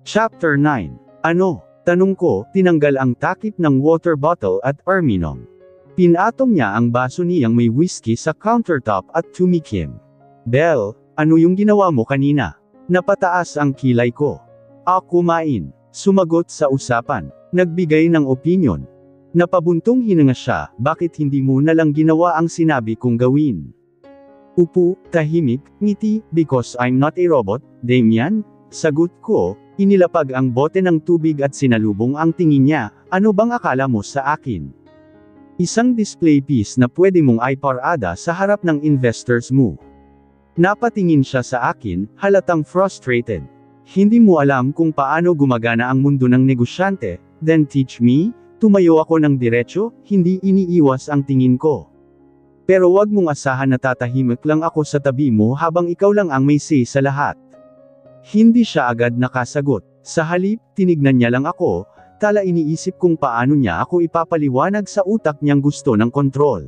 Chapter 9. Ano? Tanong ko, tinanggal ang takip ng water bottle at arminom. Pinatong niya ang baso niyang may whiskey sa countertop at tumikim. Belle, ano yung ginawa mo kanina? Napataas ang kilay ko. Kumain. Sumagot sa usapan. Nagbigay ng opinyon. Napabuntong hininga siya, bakit hindi mo na lang ginawa ang sinabi kong gawin? Upo, tahimik, ngiti, because I'm not a robot, Damian? Sagot ko, inilapag ang bote ng tubig at sinalubong ang tingin niya, ano bang akala mo sa akin? Isang display piece na pwede mong iparada sa harap ng investors mo. Napatingin siya sa akin, halatang frustrated. Hindi mo alam kung paano gumagana ang mundo ng negosyante, then teach me? Tumayo ako ng diretso, hindi iniiwas ang tingin ko. Pero wag mong asahan na tatahimik lang ako sa tabi mo habang ikaw lang ang may say sa lahat. Hindi siya agad nakasagot. Sa halip, tinignan niya lang ako, tala iniisip kung paano niya ako ipapaliwanag sa utak niyang gusto ng kontrol.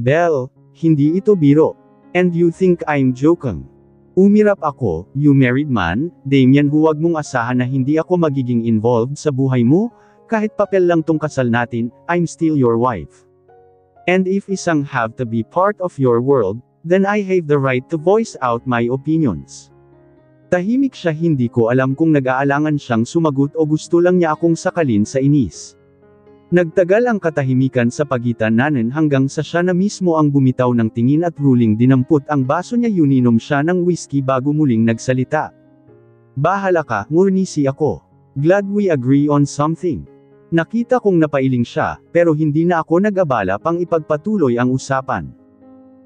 Belle, hindi ito biro. And you think I'm joking? Umirap ako, you married man, Damian, huwag mong asahan na hindi ako magiging involved sa buhay mo, kahit papel lang tong kasal natin, I'm still your wife. And if isang have to be part of your world, then I have the right to voice out my opinions. Tahimik siya, hindi ko alam kung nag-aalangan siyang sumagot o gusto lang niya akong sakalin sa inis. Nagtagal ang katahimikan sa pagitan namin hanggang sa siya na mismo ang bumitaw ng tingin at ruling dinampot ang baso niya, uninom siya ng whiskey bago muling nagsalita. Bahala ka, ngurnisi ako. Glad we agree on something. Nakita kong napailing siya, pero hindi na ako nag-abala pang ipagpatuloy ang usapan.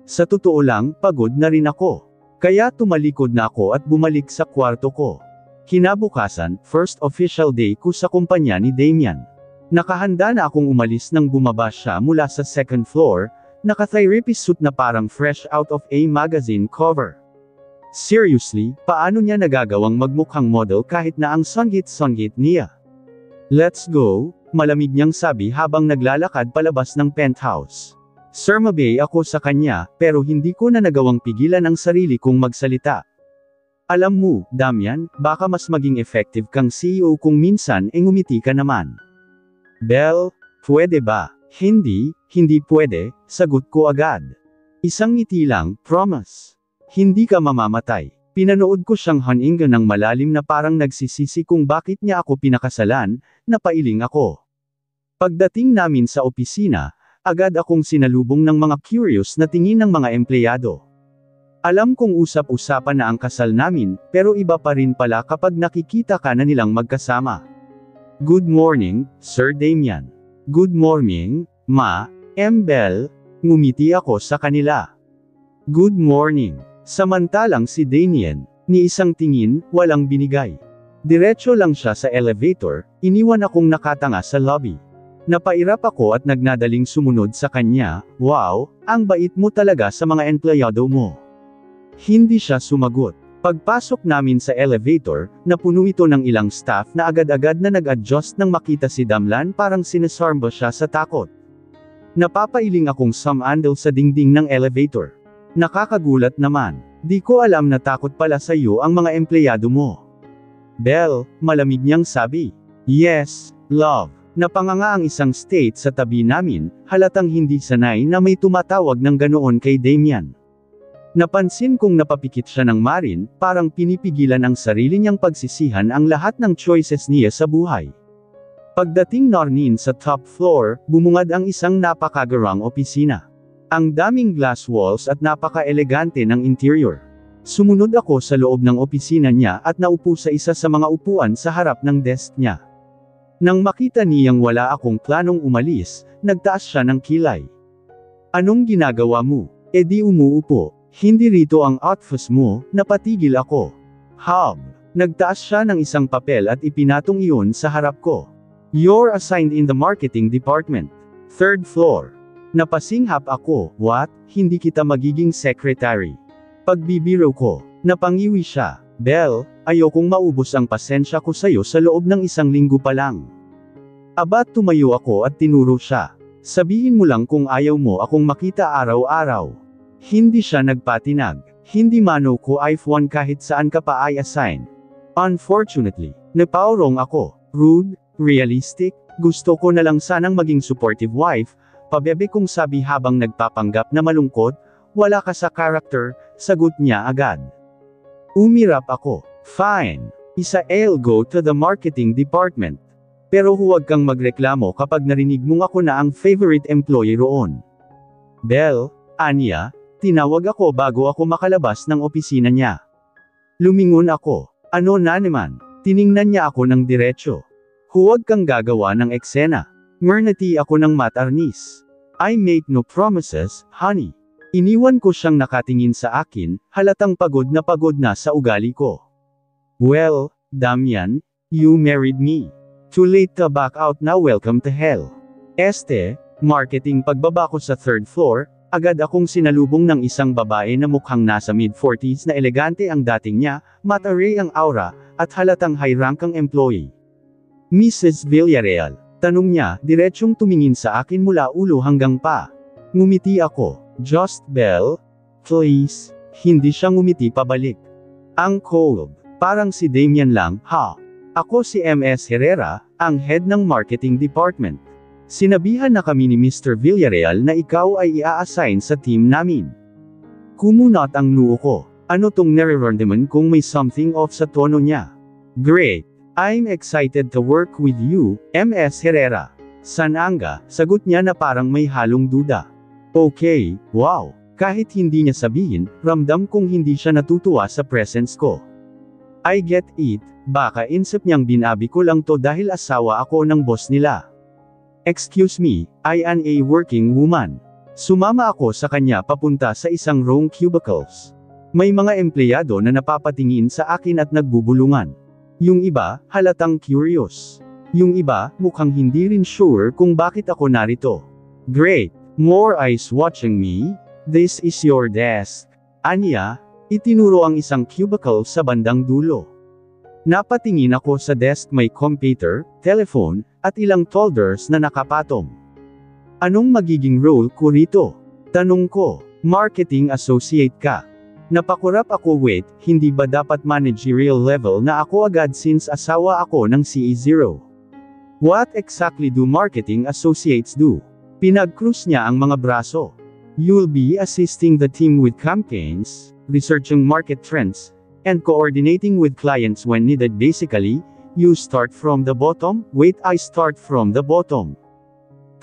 Sa totoo lang, pagod na rin ako. Kaya tumalikod na ako at bumalik sa kwarto ko. Kinabukasan, first official day ko sa kumpanya ni Damian. Nakahanda na akong umalis nang bumaba siya mula sa second floor, naka-therapist suit na parang fresh out of a magazine cover. Seriously, paano niya nagagawang magmukhang model kahit na ang sunggit-sunggit niya? Let's go, malamig niyang sabi habang naglalakad palabas ng penthouse. Sumabay ako sa kanya, pero hindi ko na nagawang pigilan ang sarili kong magsalita. Alam mo, Damian, baka mas maging effective kang CEO kung minsan ngumiti ka naman. Belle, pwede ba? Hindi pwede, sagot ko agad. Isang ngiti lang, promise. Hindi ka mamamatay. Pinanood ko siyang haninga ng malalim na parang nagsisisi kung bakit niya ako pinakasalan, napailing ako. Pagdating namin sa opisina, agad akong sinalubong ng mga curious na tingin ng mga empleyado. Alam kong usap-usapan na ang kasal namin, pero iba pa rin pala kapag nakikita ka na nilang magkasama. Good morning, Sir Damian. Good morning, Ma, Belle. Ngumiti ako sa kanila. Good morning. Samantalang si Damian, ni isang tingin, walang binigay. Diretso lang siya sa elevator, iniwan akong nakatanga sa lobby. Napairap ako at nagnadaling sumunod sa kanya, wow, ang bait mo talaga sa mga empleyado mo. Hindi siya sumagot. Pagpasok namin sa elevator, napuno ito ng ilang staff na agad-agad na nag-adjust nang makita si Damlan, parang sinesarmba siya sa takot. Napapailing akong sumandal sa dingding ng elevator. Nakakagulat naman. Di ko alam na takot pala sa iyo ang mga empleyado mo. Belle, malamig niyang sabi. Yes, love. Napanganga ang isang state sa tabi namin, halatang hindi sanay na may tumatawag ng ganoon kay Damian. Napansin kong napapikit siya ng marin, parang pinipigilan ang sarili niyang pagsisihan ang lahat ng choices niya sa buhay. Pagdating namin sa top floor, bumungad ang isang napakagarang opisina. Ang daming glass walls at napaka-elegante ng interior. Sumunod ako sa loob ng opisina niya at naupo sa isa sa mga upuan sa harap ng desk niya. Nang makita niyang wala akong planong umalis, nagtaas siya ng kilay. Anong ginagawa mo? E di umuupo. Hindi rito ang office mo, napatigil ako. Hub. Nagtaas siya ng isang papel at ipinatong iyon sa harap ko. You're assigned in the marketing department. Third floor. Napasinghap ako, what? Hindi kita magiging secretary. Pagbibiro ko. Napangiwi siya. Belle, ayokong maubos ang pasensya ko sa'yo sa loob ng isang linggo pa lang. Aba, tumayo ako at tinuro siya. Sabihin mo lang kung ayaw mo akong makita araw-araw. Hindi siya nagpatinag. Hindi mano ko iPhone kahit saan ka pa i-assign. Unfortunately, napaurong ako. Rude, realistic, gusto ko na lang sanang maging supportive wife, pabebe kong sabi habang nagpapanggap na malungkot, wala ka sa character, sagot niya agad. Umirap ako. Fine. I'll go to the marketing department. Pero huwag kang magreklamo kapag narinig mong ako na ang favorite employee roon. Belle, Anya, tinawag ako bago ako makalabas ng opisina niya. Lumingon ako. Ano na naman? Tiningnan niya ako ng diretsyo. Huwag kang gagawa ng eksena. Ngernati ako ng matarnis. I make no promises, honey. Iniwan ko siyang nakatingin sa akin, halatang pagod na sa ugali ko. Well, Damian, you married me. Too late to back out now, welcome to hell. Marketing pagbaba ko sa third floor, agad akong sinalubong ng isang babae na mukhang nasa mid-40s na elegante ang dating niya, mataray ang aura, at halatang high-rank ang employee. Mrs. Villarreal, tanong niya, diretsyong tumingin sa akin mula ulo hanggang pa. Ngumiti ako. Just Belle? Please? Hindi siya ngumiti pabalik. Ang cold. Parang si Damian lang, ha? Ako si MS Herrera, ang head ng marketing department. Sinabihan na kami ni Mr. Villarreal na ikaw ay i-assign sa team namin. Kumunot ang noo ko. Ano tong nararamdaman kung may something off sa tono niya? Great. I'm excited to work with you, MS Herrera. Sananga, sagot niya na parang may halong duda. Okay, wow. Kahit hindi niya sabihin, ramdam kong hindi siya natutuwa sa presence ko. I get it, baka insip niyang binabi ko lang to dahil asawa ako ng boss nila. Excuse me, I am a working woman. Sumama ako sa kanya papunta sa isang row cubicles. May mga empleyado na napapatingin sa akin at nagbubulungan. Yung iba, halatang curious. Yung iba, mukhang hindi rin sure kung bakit ako narito. Great, more eyes watching me. This is your desk. Anya, itinuro ang isang cubicle sa bandang dulo. Napatingin ako sa desk, may computer, telephone, at ilang folders na nakapatong. Anong magiging role ko rito? Tanong ko. Marketing associate ka. Napakurap ako, wait, hindi ba dapat managerial level na ako agad since asawa ako ng CE0? What exactly do marketing associates do? Pinag-cruise niya ang mga braso. You'll be assisting the team with campaigns, researching market trends, and coordinating with clients when needed. Basically, you start from the bottom. Wait, I start from the bottom.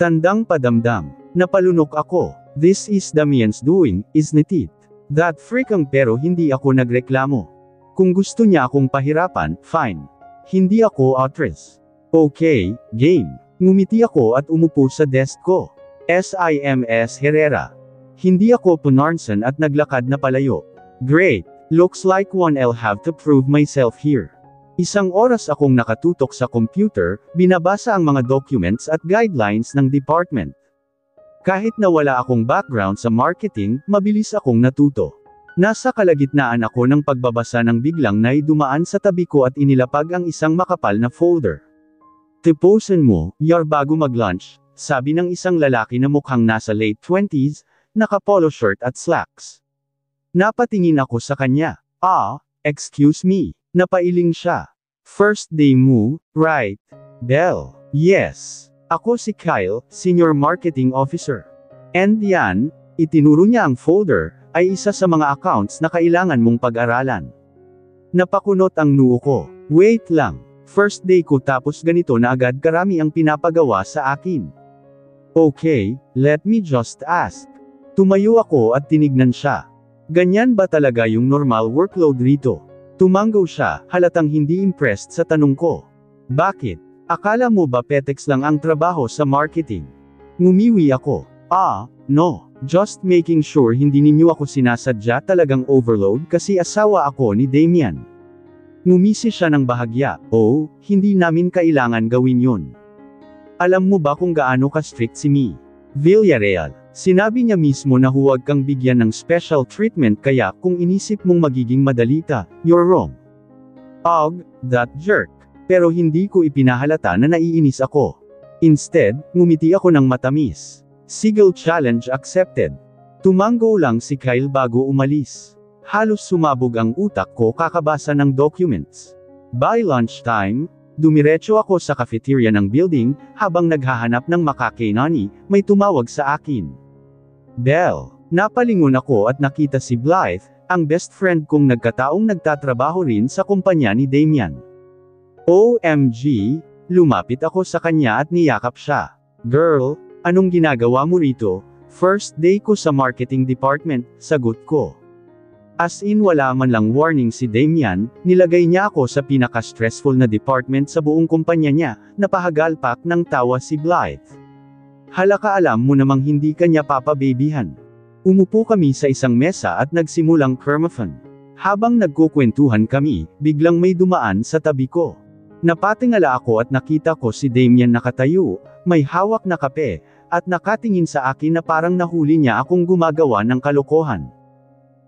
Tandang padamdam. Napalunok ako. This is Damian's doing, isn't it? That freakang, pero hindi ako nagreklamo. Kung gusto niya akong pahirapan, fine. Hindi ako outrage. Okay, game. Ngumiti ako at umupo sa desk ko. SIMS Herrera. Hindi ako punarnsan at naglakad na palayo. Great. Looks like I'll have to prove myself here. Isang oras akong nakatutok sa computer, binabasa ang mga documents at guidelines ng department. Kahit na wala akong background sa marketing, mabilis akong natuto. Nasa kalagitnaan ako ng pagbabasa ng biglang may dumaan sa tabi ko at inilapag ang isang makapal na folder. Tiposin mo, yar bago mag-lunch, sabi ng isang lalaki na mukhang nasa late 20s, naka-polo shirt at slacks. Napatingin ako sa kanya. Excuse me. Napailing siya. First day mo, right? Belle. Yes. Ako si Kyle, Senior Marketing Officer. And yan, itinuro niya ang folder, ay isa sa mga accounts na kailangan mong pag-aralan. Napakunot ang noo ko. Wait lang. First day ko tapos ganito na agad karami ang pinapagawa sa akin. Okay, let me just ask. Tumayo ako at tinignan siya. Ganyan ba talaga yung normal workload rito? Tumanggaw siya, halatang hindi impressed sa tanong ko. Bakit? Akala mo ba petex lang ang trabaho sa marketing? Ngumiwi ako. No. Just making sure hindi ninyo ako sinasadya, talagang overload kasi asawa ako ni Damian. Ngumisi siya ng bahagya. Oh, hindi namin kailangan gawin yun. Alam mo ba kung gaano ka-strict si Mi Villarreal? Sinabi niya mismo na huwag kang bigyan ng special treatment, kaya kung inisip mong magiging madalita, you're wrong. That jerk. Pero hindi ko ipinahalata na naiinis ako. Instead, ngumiti ako ng matamis. Sigil challenge accepted. Tumango lang si Kyle bago umalis. Halos sumabog ang utak ko kakabasa ng documents. By lunchtime, dumiretso ako sa cafeteria ng building, habang naghahanap ng makakainani, may tumawag sa akin. Belle. Napalingon ako at nakita si Blythe, ang best friend kong nagkataong nagtatrabaho rin sa kumpanya ni Damian. OMG, lumapit ako sa kanya at niyakap siya. Girl, anong ginagawa mo rito? First day ko sa marketing department, sagot ko. As in wala man lang warning si Damian, nilagay niya ako sa pinaka-stressful na department sa buong kumpanya niya, napahagalpak ng tawa si Blythe. Halaka alam mo namang hindi kanya papababyhan. Umupo kami sa isang mesa at nagsimulang kermafan. Habang nagkukwentuhan kami, biglang may dumaan sa tabi ko. Napatingala ako at nakita ko si Damian nakatayo, may hawak na kape, at nakatingin sa akin na parang nahuli niya akong gumagawa ng kalokohan.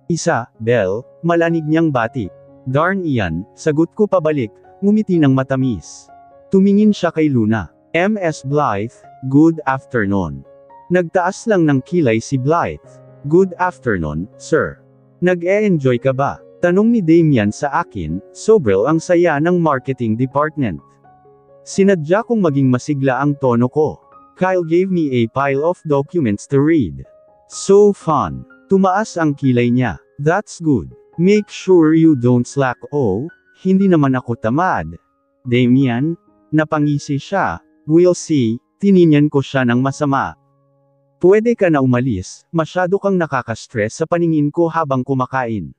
Isa, Belle, malanig niyang bati. Darn iyan, sagot ko pabalik, ngumiti ng matamis. Tumingin siya kay Luna. Ms. Blythe, good afternoon. Nagtaas lang ng kilay si Blythe. Good afternoon, sir. Nag-e-enjoy ka ba? Tanong ni Damian sa akin, sobrang ang saya ng marketing department. Sinadya kong maging masigla ang tono ko. Kyle gave me a pile of documents to read. So fun. Tumaas ang kilay niya. That's good. Make sure you don't slack. Oh, hindi naman ako tamad. Damian, napangisi siya. We'll see. Tininyan ko siya ng masama. Pwede ka na umalis, masyado kang nakaka-stress sa paningin ko habang kumakain.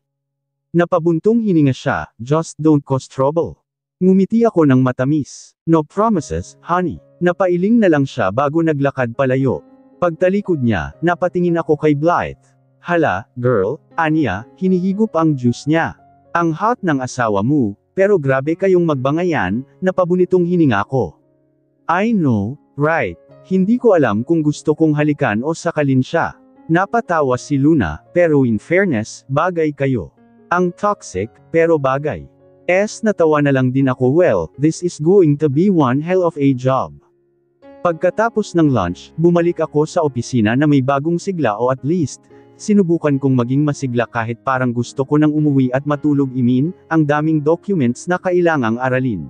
Napabuntong hininga siya, just don't cause trouble. Ngumiti ako ng matamis. No promises, honey. Napailing na lang siya bago naglakad palayo. Pagtalikod niya, napatingin ako kay Blythe. Hala, girl, aniya, hinihigop ang juice niya. Ang hot ng asawa mo, pero grabe kayong magbangayan, napabunitong hininga ko. I know, right. Hindi ko alam kung gusto kong halikan o sakalin siya. Napatawa si Luna, pero in fairness, bagay kayo. Ang toxic, pero bagay. Natawa na lang din ako. Well, this is going to be one hell of a job. Pagkatapos ng lunch, bumalik ako sa opisina na may bagong sigla o at least, sinubukan kong maging masigla kahit parang gusto ko nang umuwi at matulog. Ang daming documents na kailangang aralin.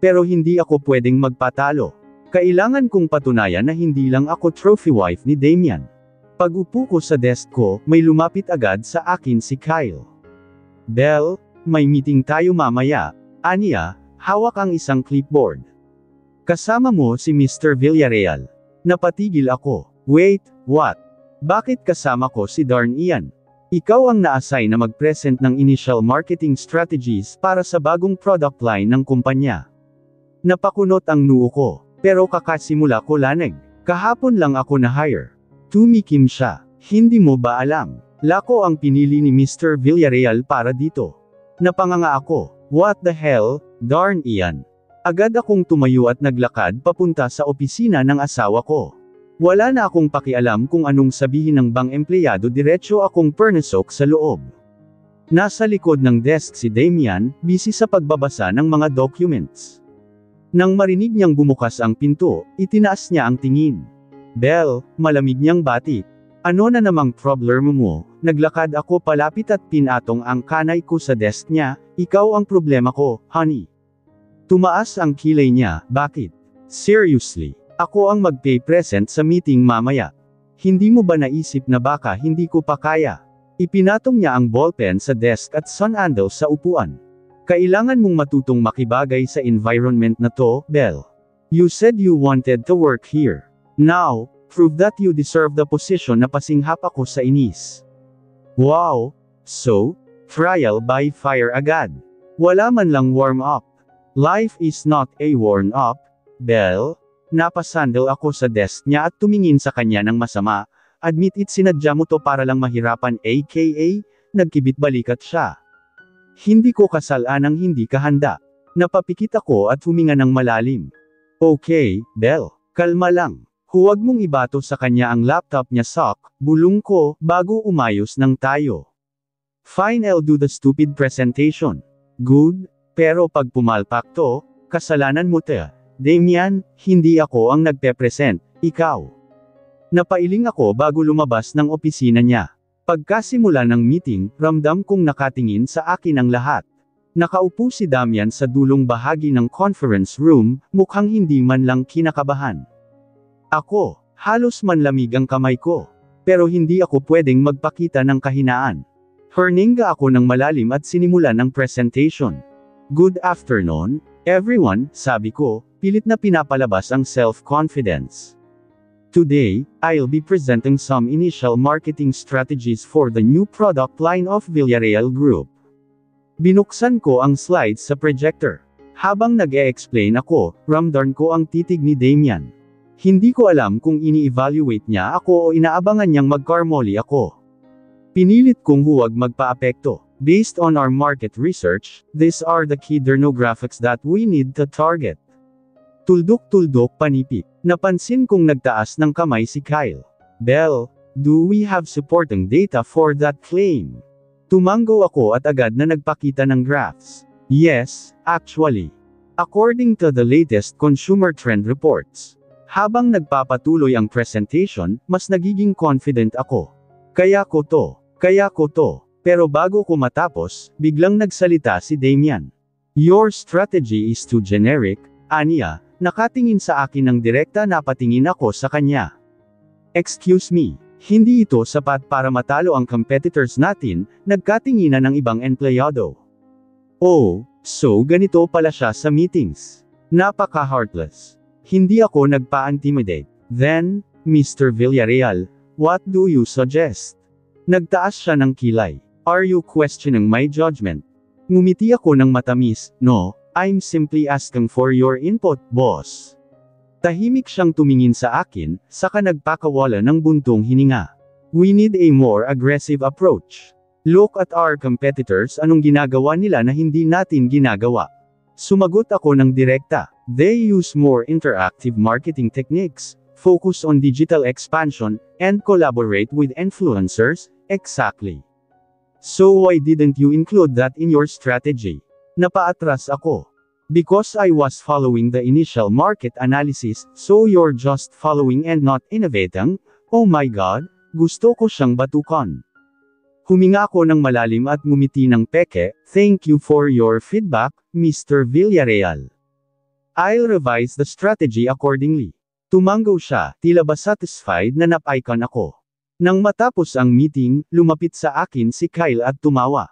Pero hindi ako pwedeng magpatalo. Kailangan kong patunayan na hindi lang ako trophy wife ni Damian. Pag-upo ko sa desk ko, may lumapit agad sa akin si Kyle. Belle, may meeting tayo mamaya. Aniya, hawak ang isang clipboard. Kasama mo si Mr. Villarreal. Napatigil ako. Wait, what? Bakit kasama ko si Darn Ian? Ikaw ang na-assign na mag-present ng initial marketing strategies para sa bagong product line ng kumpanya. Napakunot ang noo ko. Pero kakasimula ko laneg. Kahapon lang ako na-hire. Tumikim siya. Hindi mo ba alam? Lako ang pinili ni Mr. Villarreal para dito. Napanganga ako. What the hell, darn Ian. Agad akong tumayo at naglakad papunta sa opisina ng asawa ko. Wala na akong pakialam kung anong sabihin ng bang empleyado, diretso akong pernasok sa loob. Nasa likod ng desk si Damian, busy sa pagbabasa ng mga documents. Nang marinig niyang bumukas ang pinto, itinaas niya ang tingin. Belle, malamig niyang bati. Ano na namang problem mo? Naglakad ako palapit at pinatong ang kanay ko sa desk niya. Ikaw ang problema ko, honey. Tumaas ang kilay niya. Bakit? Seriously, ako ang mag-pay present sa meeting mamaya. Hindi mo ba naisip na baka hindi ko pa kaya? Ipinatong niya ang ballpen sa desk at sunandal sa upuan. Kailangan mong matutong makibagay sa environment na to, Belle. You said you wanted to work here. Now, prove that you deserve the position. Napasinghap ako sa inis. Wow! So, trial by fire agad. Wala man lang warm up. Life is not a warm up, Belle. Napasandal ako sa desk niya at tumingin sa kanya ng masama. Admit it, sinadya mo to para lang mahirapan, aka, nagkibit balikat siya. Hindi ko kasalaan ang hindi ka handa. Napapikit ako at huminga ng malalim. Okay, Belle, kalma lang. Huwag mong ibato sa kanya ang laptop niya, Sok, bulong ko, bago umayos ng tayo. Fine, I'll do the stupid presentation. Good, pero pag pumalpak to, kasalanan mo te. Damian, hindi ako ang nagpe-present, ikaw. Napailing ako bago lumabas ng opisina niya. Pagkasimula ng meeting, ramdam kong nakatingin sa akin ang lahat. Nakaupo si Damian sa dulong bahagi ng conference room, mukhang hindi man lang kinakabahan. Ako, halos manlamig ang kamay ko. Pero hindi ako pwedeng magpakita ng kahinaan. Herninga ako ng malalim at sinimulan ng presentation. Good afternoon, everyone, sabi ko, pilit na pinapalabas ang self-confidence. Today, I'll be presenting some initial marketing strategies for the new product line of Villarreal Group. Binuksan ko ang slides sa projector. Habang nag-e-explain ako, ramdam ko ang titig ni Damian. Hindi ko alam kung ini-evaluate niya ako o inaabangan niyang magkarmoli ako. Pinilit kong huwag magpa-apekto. Based on our market research, these are the key demographics that we need to target. Tuldok-tuldok panipik. Napansin kong nagtaas ng kamay si Kyle. Belle, do we have supporting data for that claim? Tumango ako at agad na nagpakita ng graphs. Yes, actually. According to the latest consumer trend reports. Habang nagpapatuloy ang presentation, mas nagiging confident ako. Kaya ko to. Pero bago ko matapos, biglang nagsalita si Damian. Your strategy is too generic, aniya. Nakatingin sa akin ng direkta na patingin ako sa kanya. Excuse me, hindi ito sapat para matalo ang competitors natin, nagkatinginan ng ibang empleyado. Oh, so ganito pala siya sa meetings. Napaka-heartless. Hindi ako nagpa-intimidate. Then, Mr. Villarreal, what do you suggest? Nagtaas siya ng kilay. Are you questioning my judgment? Ngumiti ako ng matamis. No, I'm simply asking for your input, boss. Tahimik siyang tumingin sa akin, saka nagpakawala ng buntong hininga. We need a more aggressive approach. Look at our competitors, anong ginagawa nila na hindi natin ginagawa. Sumagot ako ng direkta. They use more interactive marketing techniques, focus on digital expansion, and collaborate with influencers. Exactly. So why didn't you include that in your strategy? Napaatras ako. Because I was following the initial market analysis, so you're just following and not innovating? Oh my God, gusto ko siyang batukan. Huminga ako ng malalim at ngumiti ng peke. Thank you for your feedback, Mr. Villarreal. I'll revise the strategy accordingly. Tumango siya, tila ba satisfied na nap-icon ako. Nang matapos ang meeting, lumapit sa akin si Kyle at tumawa.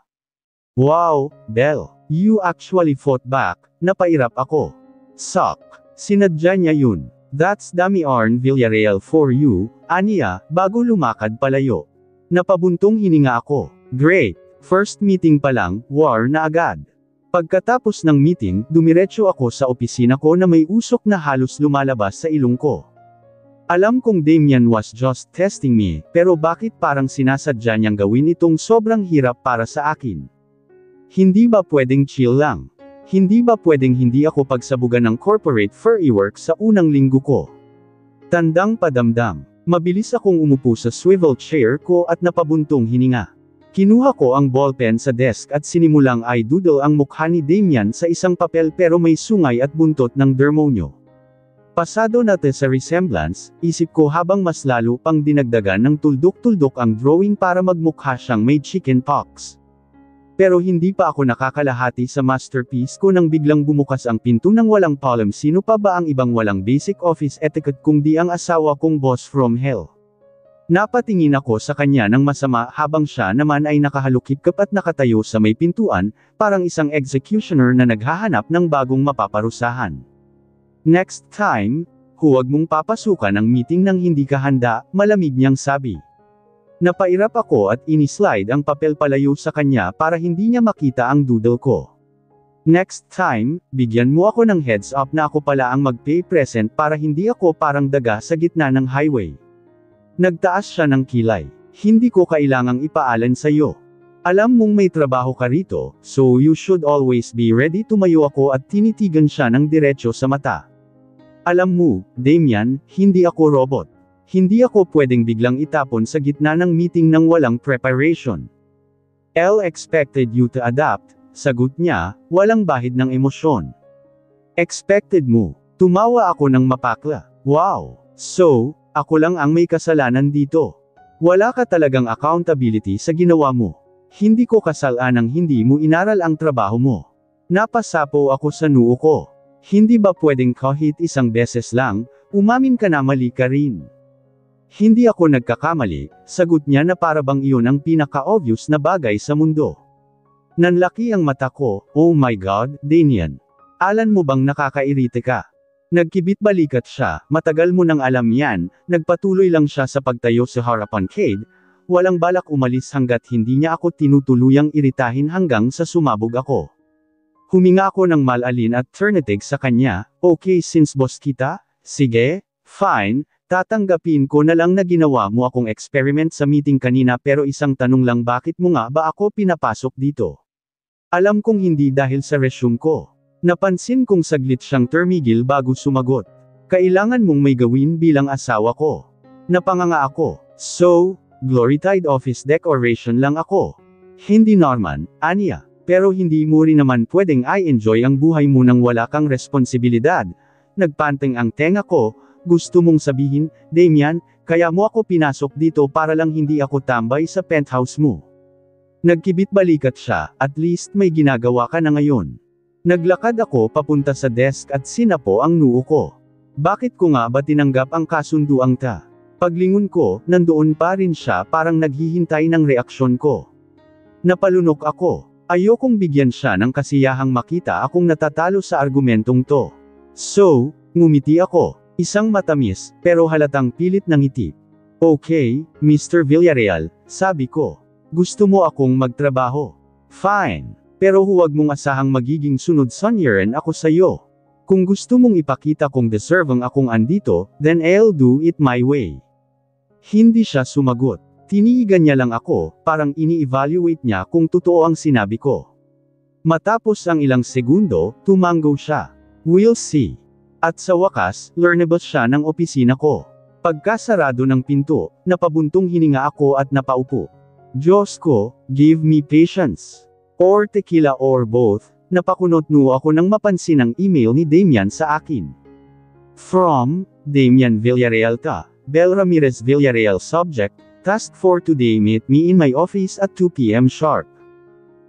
Wow, Belle, you actually fought back, napairap ako. Suck, sinadya niya yun. That's Damian Villarreal for you, aniya, bago lumakad palayo. Napabuntong hininga ako. Great, first meeting pa lang, war na agad. Pagkatapos ng meeting, dumiretso ako sa opisina ko na may usok na halos lumalabas sa ilong ko. Alam kong Damian was just testing me, pero bakit parang sinasadya niyang gawin itong sobrang hirap para sa akin? Hindi ba pwedeng chill lang? Hindi ba pwedeng hindi ako pagsabugan ng corporate furry work sa unang linggo ko? Tandang padamdam. Mabilis akong umupo sa swivel chair ko at napabuntong hininga. Kinuha ko ang ballpen sa desk at sinimulang i-doodle ang mukha ni Damian sa isang papel pero may sungay at buntot ng dermonyo. Pasado natin sa resemblance, isip ko habang mas lalo pang dinagdagan ng tuldok-tuldok ang drawing para magmukha siyang may chicken pox. Pero hindi pa ako nakakalahati sa masterpiece ko nang biglang bumukas ang pinto ng walang palm. Sino pa ba ang ibang walang basic office etiquette kung di ang asawa kong boss from hell? Napatingin ako sa kanya ng masama habang siya naman ay nakahalukip-kap at nakatayo sa may pintuan, parang isang executioner na naghahanap ng bagong mapaparusahan. Next time, huwag mong papasukan ang meeting nang hindi ka handa, malamig niyang sabi. Napairap ako at inislide ang papel palayo sa kanya para hindi niya makita ang doodle ko. Next time, bigyan mo ako ng heads up na ako pala ang mag-pay present para hindi ako parang daga sa gitna ng highway. Nagtaas siya ng kilay. Hindi ko kailangang ipaalan sa iyo. Alam mong may trabaho ka rito, so you should always be ready. Tumayo ako at tinitigan siya ng diretso sa mata. Alam mo, Damian, hindi ako robot. Hindi ako pwedeng biglang itapon sa gitna ng meeting ng walang preparation. Elle expected you to adapt, sagot niya, walang bahid ng emosyon. Expected mo. Tumawa ako ng mapakla. Wow! So, ako lang ang may kasalanan dito. Wala ka talagang accountability sa ginawa mo. Hindi ko kasalanang hindi mo inaral ang trabaho mo. Napasapo ako sa noo ko. Hindi ba pwedeng kahit isang beses lang, umamin ka na mali ka rin? Hindi ako nagkakamali, sagot niya na para bang iyon ang pinaka-obvious na bagay sa mundo. Nanlaki ang mata ko, oh my God, Damian. Alan mo bang nakakairite ka? Nagkibit-balikat siya, matagal mo nang alam yan, nagpatuloy lang siya sa pagtayo sa harapan Cade, walang balak umalis hanggat hindi niya ako tinutuluyang iritahin hanggang sa sumabog ako. Huminga ako ng malalin at turnitig sa kanya, okay since boss kita, sige, fine, tatanggapin ko na lang na ginawa mo akong experiment sa meeting kanina pero isang tanong lang bakit mo nga ba ako pinapasok dito? Alam kong hindi dahil sa resume ko. Napansin kong saglit siyang tumigil bago sumagot. Kailangan mong may gawin bilang asawa ko. Napanganga ako. So, glorified office decoration lang ako. Hindi Norman, Anya. Pero hindi mo rin naman pwedeng i-enjoy ang buhay mo nang wala kang responsibilidad. Nagpanteng ang tenga ko, gusto mong sabihin, Damian, kaya mo ako pinasok dito para lang hindi ako tambay sa penthouse mo. Nagkibit-balikat siya, at least may ginagawa ka na ngayon. Naglakad ako papunta sa desk at sinapo ang noo ko. Bakit ko nga ba tinanggap ang kasunduang ta? Paglingon ko, nandoon pa rin siya parang naghihintay ng reaksyon ko. Napalunok ako. Ayokong bigyan siya ng kasiyahang makita akong natatalo sa argumentong to. So, ngumiti ako. Isang matamis, pero halatang pilit ng ngiti. Okay, Mr. Villarreal, sabi ko. Gusto mo akong magtrabaho? Fine. Pero huwag mong asahang magiging sunod sonyeran ako sa'yo. Kung gusto mong ipakita kong deserving akong andito, then I'll do it my way. Hindi siya sumagot. Tiniigan niya lang ako, parang ini-evaluate niya kung totoo ang sinabi ko. Matapos ang ilang segundo, tumango siya. We'll see. At sa wakas, learnable siya ng opisina ko. Pagkasarado ng pinto, napabuntong hininga ako at napaupo. Diyos ko, give me patience. Or tequila or both, napakunot-no ako nang mapansin ang email ni Damian sa akin. From, Damian Villarreal ta, Bel Ramirez Villarreal subject, task for today meet me in my office at 2 p.m. sharp.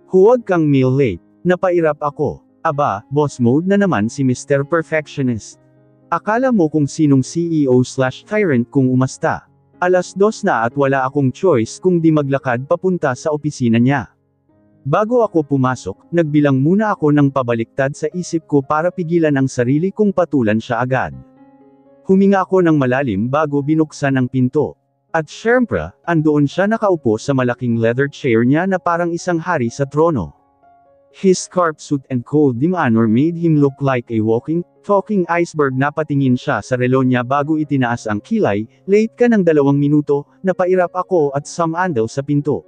Huwag kang mail late, napairap ako. Aba, boss mode na naman si Mr. Perfectionist. Akala mo kung sinong CEO/tyrant kung umasta. 2:00 na at wala akong choice kung di maglakad papunta sa opisina niya. Bago ako pumasok, nagbilang muna ako ng pabaliktad sa isip ko para pigilan ang sarili kong patulan siya agad. Huminga ako ng malalim bago binuksan ang pinto. At syempre, andoon siya nakaupo sa malaking leather chair niya na parang isang hari sa trono. His scarf suit and cold demeanor made him look like a walking, talking iceberg. Napatingin siya sa relo niya bago itinaas ang kilay, late ka ng 2 minuto, napairap ako at sumandal sa pinto.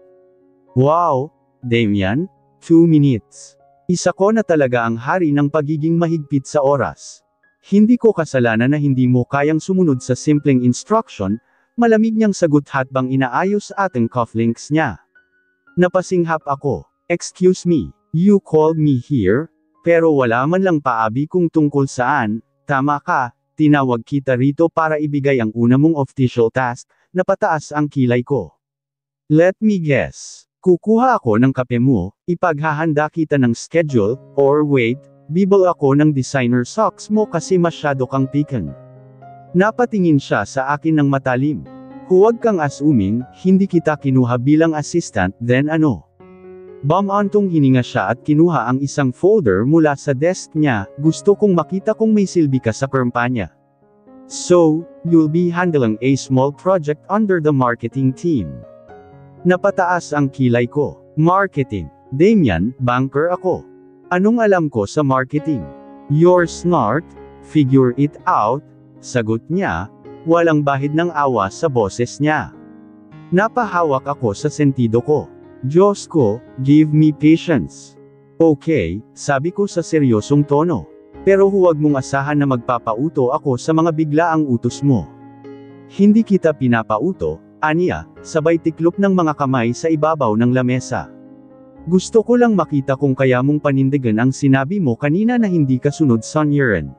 Wow! Damian, 2 minutes. Isa ko na talaga ang hari ng pagiging mahigpit sa oras. Hindi ko kasalanan na hindi mo kayang sumunod sa simpleng instruction, malamig niyang sagot habang inaayos ating cufflinks niya. Napasinghap ako. Excuse me, you called me here? Pero wala man lang paabi kung tungkol saan. Tama ka, tinawag kita rito para ibigay ang una mong official task, napataas ang kilay ko. Let me guess. Kukuha ako ng kape mo, ipaghahanda kita ng schedule, or wait, bibel ako ng designer socks mo kasi masyado kang pikan. Napatingin siya sa akin ng matalim. Huwag kang assuming, hindi kita kinuha bilang assistant, then ano? Bumantong hininga siya at kinuha ang isang folder mula sa desk niya, gusto kong makita kung may silbi ka sa kampanya. So, you'll be handling a small project under the marketing team. Napataas ang kilay ko. Marketing. Damian, banker ako. Anong alam ko sa marketing? You're smart, figure it out, sagot niya, walang bahid ng awa sa boses niya. Napahawak ako sa sentido ko. Diyos ko, give me patience. Okay, sabi ko sa seryosong tono. Pero huwag mong asahan na magpapauto ako sa mga biglaang utos mo. Hindi kita pinapauto, Anya, sabay tiklop ng mga kamay sa ibabaw ng lamesa. Gusto ko lang makita kung kaya mong panindigan ang sinabi mo kanina na hindi ka sunod sonyeran.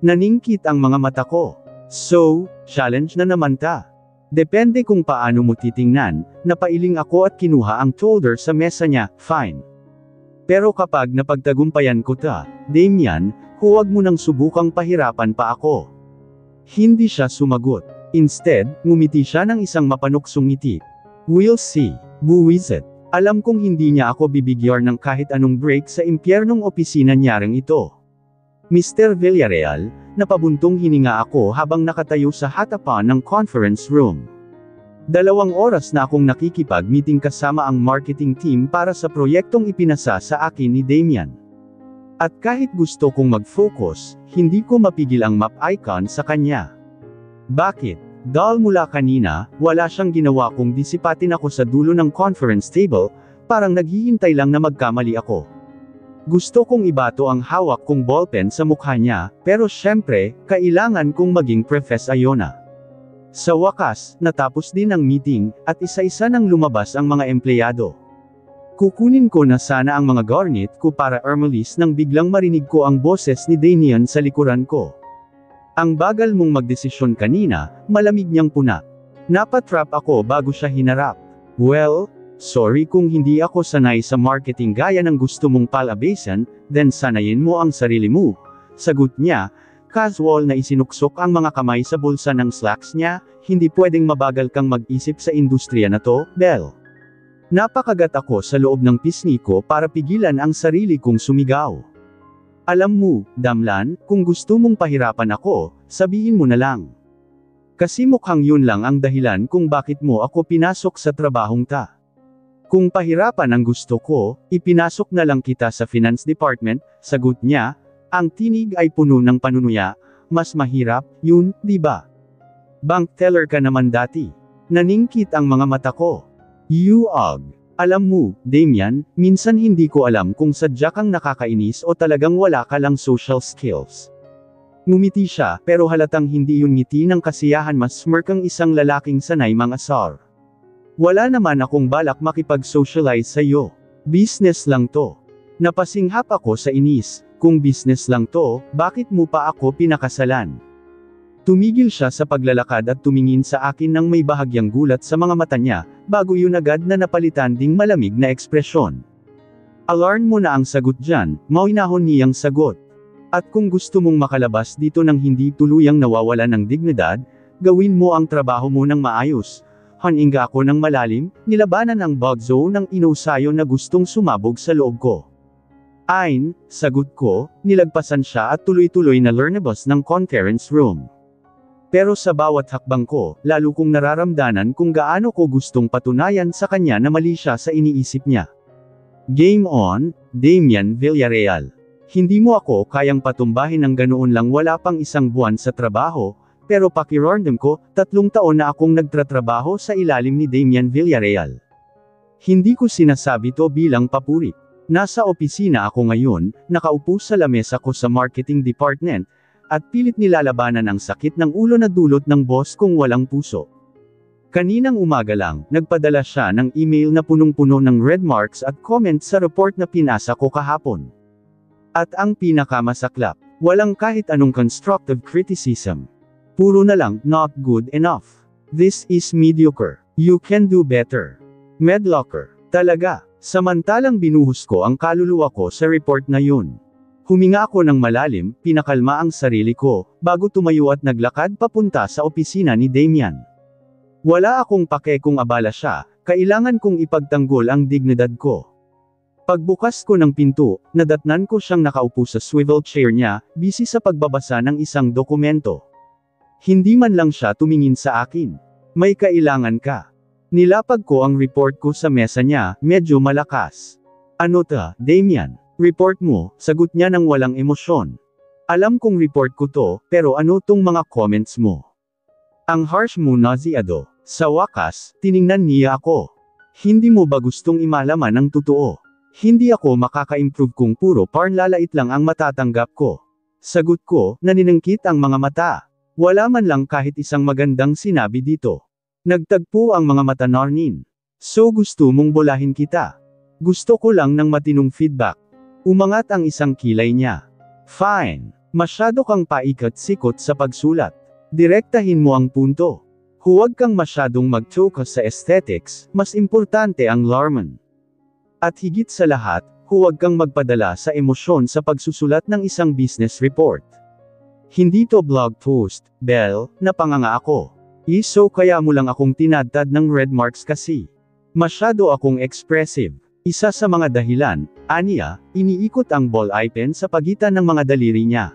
Naningkit ang mga mata ko. So, challenge na naman ta. Depende kung paano mo titingnan, napailing ako at kinuha ang folder sa mesa niya, fine. Pero kapag napagtagumpayan ko ta, Damian, huwag mo nang subukang pahirapan pa ako. Hindi siya sumagot. Instead, ngumiti siya ng isang mapanuksong ngiti. We'll see, buwisit. Alam kong hindi niya ako bibigyan ng kahit anong break sa impyernong opisina niyang ito. Mr. Villarreal, napabuntong hininga ako habang nakatayo sa hatapan ng conference room. 2 oras na akong nakikipag-meeting kasama ang marketing team para sa proyektong ipinasa sa akin ni Damian. At kahit gusto kong mag-focus, hindi ko mapigil ang map icon sa kanya. Bakit? Dahil mula kanina, wala siyang ginawa kung disipatin ako sa dulo ng conference table, parang naghihintay lang na magkamali ako. Gusto kong ibato ang hawak kong ballpen sa mukha niya, pero syempre, kailangan kong maging professional na. Sa wakas, natapos din ang meeting, at isa-isa nang lumabas ang mga empleyado. Kukunin ko na sana ang mga garnet ko para umalis nang biglang marinig ko ang boses ni Damian sa likuran ko. Ang bagal mong magdesisyon kanina, malamig niyang puna. Napatrap ako bago siya hinarap. Well, sorry kung hindi ako sanay sa marketing gaya ng gusto mong palabasan, then sanayin mo ang sarili mo. Sagot niya, casual na isinuksok ang mga kamay sa bulsa ng slacks niya, hindi pwedeng mabagal kang mag-isip sa industriya na to, Belle. Napakagat ako sa loob ng pisngi ko para pigilan ang sarili kong sumigaw. Alam mo, Damlan, kung gusto mong pahirapan ako, sabihin mo na lang. Kasi mukhang yun lang ang dahilan kung bakit mo ako pinasok sa trabahong ta. Kung pahirapan ang gusto ko, ipinasok na lang kita sa finance department, sagot niya, ang tinig ay puno ng panunuya, mas mahirap, yun, di ba? Bank teller ka naman dati. Naningkit ang mga mata ko. Yuog. Alam mo, Damian, minsan hindi ko alam kung sadya kang nakakainis o talagang wala ka lang social skills. Ngumiti siya, pero halatang hindi yun ngiti ng kasiyahan, mas smirk ang isang lalaking sanay mangasar. Wala naman akong balak makipag-socialize sa iyo. Business lang to. Napasinghap ako sa inis, kung business lang to, bakit mo pa ako pinakasalan? Tumigil siya sa paglalakad at tumingin sa akin ng may bahagyang gulat sa mga mata niya, bago yun agad na napalitan ding malamig na ekspresyon. Alarm mo na ang sagot dyan, mahinahon niyang sagot. At kung gusto mong makalabas dito ng hindi tuluyang nawawalan ng dignidad, gawin mo ang trabaho mo ng maayos. Haninga ako ng malalim, nilabanan ang bugzo ng inusayo na gustong sumabog sa loob ko. Ayn, sagot ko, nilagpasan siya at tuloy-tuloy na learnabas ng conference room. Pero sa bawat hakbang ko, lalo kong nararamdaman kung gaano ko gustong patunayan sa kanya na mali siya sa iniisip niya. Game on, Damian Villarreal. Hindi mo ako kayang patumbahin ng ganoon lang wala pang 1 buwan sa trabaho, pero pakirandom ko, 3 taon na akong nagtratrabaho sa ilalim ni Damian Villarreal. Hindi ko sinasabi to bilang papuri. Nasa opisina ako ngayon, nakaupo sa lamesa ko sa marketing department, at pilit nilalabanan ang sakit ng ulo na dulot ng boss kong walang puso. Kaninang umaga lang, nagpadala siya ng email na punong-puno ng red marks at comments sa report na pinasa ko kahapon. At ang pinakamasaklap, walang kahit anong constructive criticism. Puro na lang, not good enough. This is mediocre. You can do better. Medlocker. Talaga. Samantalang binuhos ko ang kaluluwa ko sa report na yun. Huminga ako ng malalim, pinakalma ang sarili ko, bago tumayo at naglakad papunta sa opisina ni Damian. Wala akong pake kung abala siya, kailangan kong ipagtanggol ang dignidad ko. Pagbukas ko ng pinto, nadatnan ko siyang nakaupo sa swivel chair niya, busy sa pagbabasa ng isang dokumento. Hindi man lang siya tumingin sa akin. May kailangan ka. Nilapag ko ang report ko sa mesa niya, medyo malakas. Ano ta, Damian? Report mo, sagot niya ng walang emosyon. Alam kong report ko to, pero ano tong mga comments mo? Ang harsh mo, nauseado. Sa wakas, tiningnan niya ako. Hindi mo ba gustong imalaman ang totoo? Hindi ako makaka-improve kung puro parnlalait lang ang matatanggap ko. Sagot ko, naniningkit ang mga mata. Wala man lang kahit isang magandang sinabi dito. Nagtagpo ang mga mata Narnin. So gusto mong bolahin kita? Gusto ko lang ng matinong feedback. Umangat ang isang kilay niya. Fine. Masyado kang paikot-sikot sa pagsulat. Direktahin mo ang punto. Huwag kang masyadong mag-focus sa aesthetics, mas importante ang larman. At higit sa lahat, huwag kang magpadala sa emosyon sa pagsusulat ng isang business report. Hindi to blog post, Belle, napanganga ako. So kaya mo lang akong tinadtad ng red marks kasi. Masyado akong expressive. Isa sa mga dahilan, aniya, iniikot ang ball pen sa pagitan ng mga daliri niya.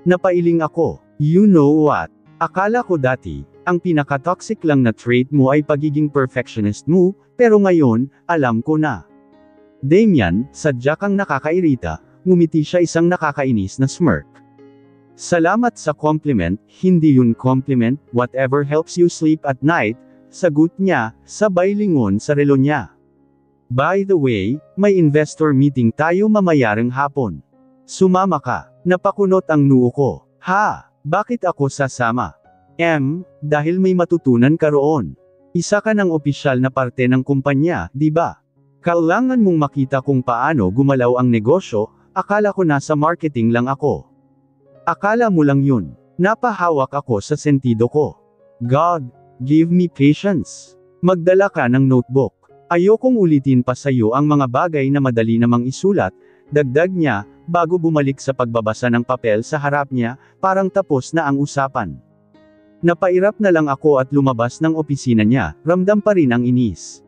Napailing ako. You know what? Akala ko dati, ang pinaka-toxic lang na trait mo ay pagiging perfectionist mo, pero ngayon, alam ko na. Damian, sadya kang nakakairita, ngumiti siya isang nakakainis na smirk. Salamat sa compliment, hindi yun compliment, whatever helps you sleep at night, sagot niya, sabay lingon sa relo niya. By the way, may investor meeting tayo mamayarang hapon. Sumama ka. Napakunot ang noo ko. Ha? Bakit ako sasama? Dahil may matutunan ka roon. Isa ka ng opisyal na parte ng kumpanya, di ba? Kailangan mong makita kung paano gumalaw ang negosyo, akala ko nasa marketing lang ako. Akala mo lang yun. Napahawak ako sa sentido ko. God, give me patience. Magdala ka ng notebook. Ayokong ulitin pa sa'yo ang mga bagay na madali namang isulat, dagdag niya, bago bumalik sa pagbabasa ng papel sa harap niya, parang tapos na ang usapan. Napairap na lang ako at lumabas ng opisina niya, ramdam pa rin ang inis.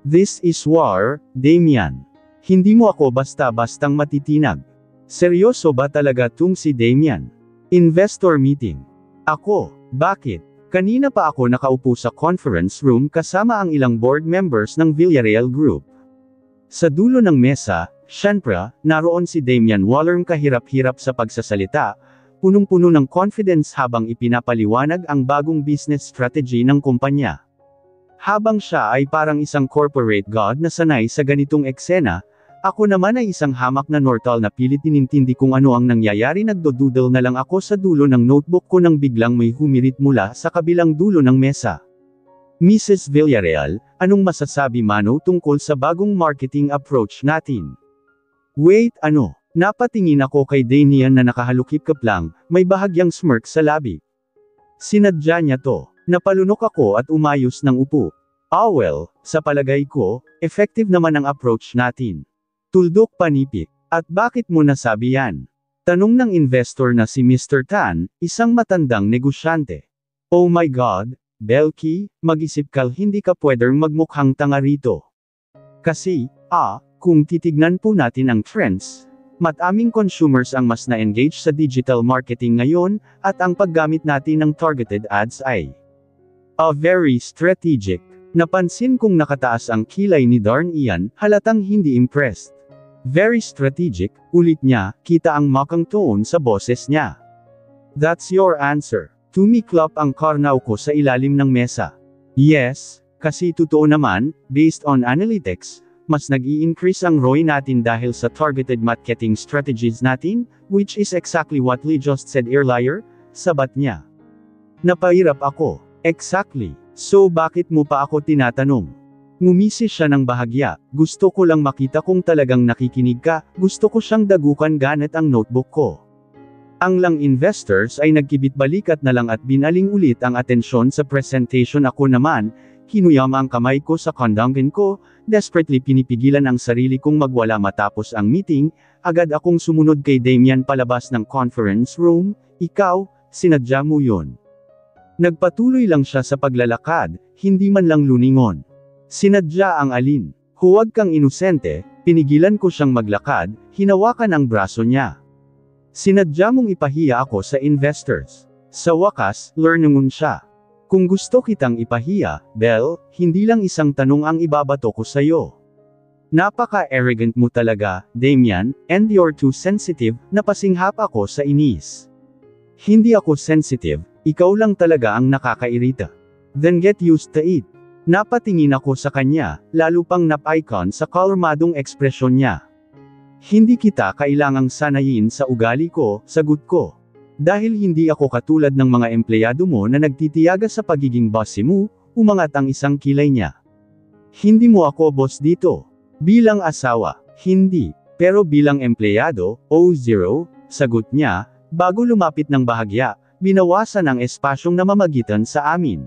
This is war, Damian. Hindi mo ako basta-bastang matitinag. Seryoso ba talaga tung si Damian? Investor meeting. Ako, bakit? Kanina pa ako nakaupo sa conference room kasama ang ilang board members ng Villarreal Group. Sa dulo ng mesa, syempre, naroon si Damian Waller kahirap-hirap sa pagsasalita, punong-puno ng confidence habang ipinapaliwanag ang bagong business strategy ng kumpanya. Habang siya ay parang isang corporate god na sanay sa ganitong eksena, ako naman ay isang hamak na nortal na pilit inintindi kung ano ang nangyayari. Nagdodoodle na lang ako sa dulo ng notebook ko nang biglang may humirit mula sa kabilang dulo ng mesa. Mrs. Villarreal, anong masasabi Mano tungkol sa bagong marketing approach natin? Wait, ano? Napatingin ako kay Damian na nakahalukip lang, may bahagyang smirk sa labi. Sinadya niya to. Napalunok ako at umayos ng upo. Well, sa palagay ko, effective naman ang approach natin. Tuldok panipik. At bakit mo nasabi yan? Tanong ng investor na si Mr. Tan, isang matandang negosyante. Oh my God, Belky, mag-isip ka, hindi ka pwedeng magmukhang tanga rito. Kasi, kung titignan po natin ang trends, mataming consumers ang mas na-engage sa digital marketing ngayon, at ang paggamit natin ng targeted ads ay very strategic. Napansin kong nakataas ang kilay ni Darn Ian, halatang hindi impressed. Very strategic, ulit niya, kita ang makang tone sa boses niya. That's your answer. Tumiklop ang karnaw ko sa ilalim ng mesa. Yes, kasi totoo naman, based on analytics, mas nag-i-increase ang ROI natin dahil sa targeted marketing strategies natin, which is exactly what Lee just said earlier, sabat niya. Napairap ako. Exactly. So bakit mo pa ako tinatanong? Ngumisi siya ng bahagya, gusto ko lang makita kung talagang nakikinig ka, gusto ko siyang dagukan gamit ang notebook ko. Ang lang investors ay nagkibit-balikat na lang at binaling ulit ang atensyon sa presentation. Ako naman, kinuyama ang kamay ko sa kondangin ko, desperately pinipigilan ang sarili kong magwala matapos ang meeting, agad akong sumunod kay Damian palabas ng conference room. Ikaw, sinadya mo yun. Nagpatuloy lang siya sa paglalakad, hindi man lang luningon. Sinadya ang alin? Huwag kang inosente, pinigilan ko siyang maglakad, hinawakan ang braso niya. Sinadya mong ipahiya ako sa investors. Sa wakas, learningon siya. Kung gusto kitang ipahiya, Belle, hindi lang isang tanong ang ibabato ko sa'yo. Napaka-arrogant mo talaga, Damian, and you're too sensitive, napasinghap ako sa inis. Hindi ako sensitive, ikaw lang talaga ang nakakairita. Then get used to it. Napatingin ako sa kanya, lalo pang nap-icon sa kalmadong ekspresyon niya. Hindi kita kailangang sanayin sa ugali ko, sagot ko. Dahil hindi ako katulad ng mga empleyado mo na nagtitiyaga sa pagiging bossy mo, umangat ang isang kilay niya. Hindi mo ako boss dito. Bilang asawa, hindi. Pero bilang empleyado, sagot niya, bago lumapit ng bahagya, binawasan ang espasyong namamagitan sa amin.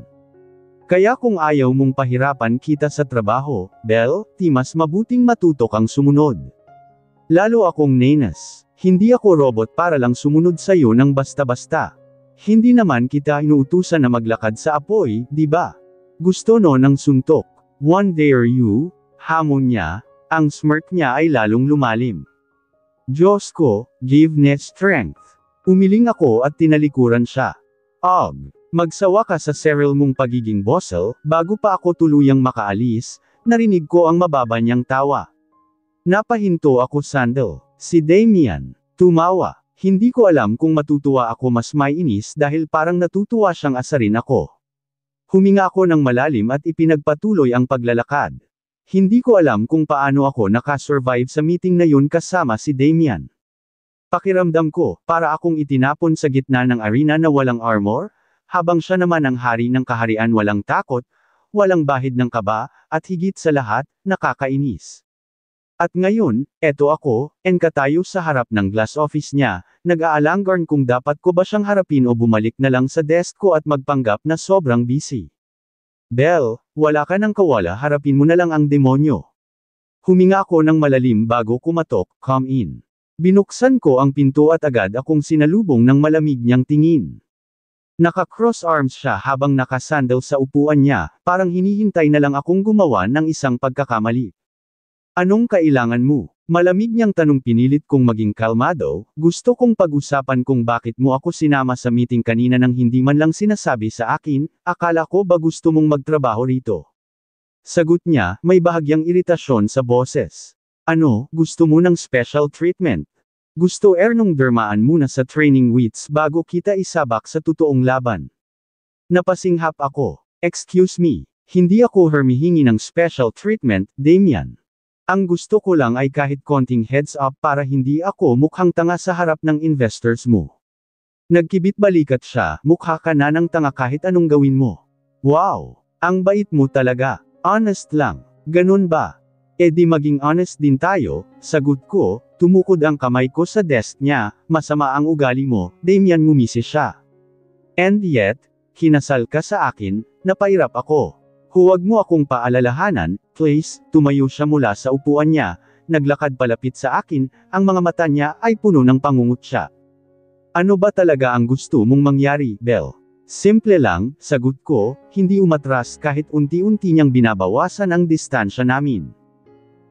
Kaya kung ayaw mong pahirapan kita sa trabaho, Belle, mas mabuting matuto kang sumunod. Lalo akong nenas. Hindi ako robot para lang sumunod sa'yo ng basta-basta. Hindi naman kita inuutusan na maglakad sa apoy, di ba? Gusto no ng suntok. One dare you? Hamon niya. Ang smirk niya ay lalong lumalim. Diyos ko, give me strength. Umiling ako at tinalikuran siya. Magsawa ka sa serial mong pagiging bossel. Bago pa ako tuluyang makaalis, narinig ko ang mababa niyang tawa. Napahinto ako sandal. Si Damian. Tumawa. Hindi ko alam kung matutuwa ako mas mainis dahil parang natutuwa siyang asarin ako. Huminga ako ng malalim at ipinagpatuloy ang paglalakad. Hindi ko alam kung paano ako nakasurvive sa meeting na yun kasama si Damian. Pakiramdam ko, para akong itinapon sa gitna ng arena na walang armor, habang siya naman ang hari ng kaharian walang takot, walang bahid ng kaba, at higit sa lahat, nakakainis. At ngayon, eto ako, tayo sa harap ng glass office niya, nag-aalanggarn kung dapat ko ba siyang harapin o bumalik na lang sa desk ko at magpanggap na sobrang busy. Belle, wala ka ng kawala, harapin mo na lang ang demonyo. Huminga ako ng malalim bago kumatok, come in. Binuksan ko ang pinto at agad akong sinalubong ng malamig niyang tingin. Naka-cross arms siya habang nakasandal sa upuan niya, parang hinihintay na lang akong gumawa ng isang pagkakamali. Anong kailangan mo? Malamig niyang tanong, pinilit kong maging kalmado. Gusto kong pag-usapan kung bakit mo ako sinama sa meeting kanina nang hindi man lang sinasabi sa akin. Akala ko ba gusto mong magtrabaho rito? Sagot niya, may bahagyang iritasyon sa boses. Ano, gusto mo ng special treatment? Gusto nung dermaan muna sa training weeks bago kita isabak sa totoong laban. Napasinghap ako. Excuse me, hindi ako humihingi ng special treatment, Damian. Ang gusto ko lang ay kahit konting heads up para hindi ako mukhang tanga sa harap ng investors mo. Nagkibit balikat siya, mukha ka na ng tanga kahit anong gawin mo. Wow! Ang bait mo talaga. Honest lang. Ganun ba? Di maging honest din tayo, sagot ko, tumukod ang kamay ko sa desk niya, masama ang ugali mo, Damian, ngumisi siya. And yet, kinasal ka sa akin, napairap ako. Huwag mo akong paalalahanan, please. Tumayo siya mula sa upuan niya, naglakad palapit sa akin, ang mga mata niya ay puno ng pangungutya. Ano ba talaga ang gusto mong mangyari, Belle? Simple lang, sagot ko, hindi umatras kahit unti-unti niyang binabawasan ang distansya namin.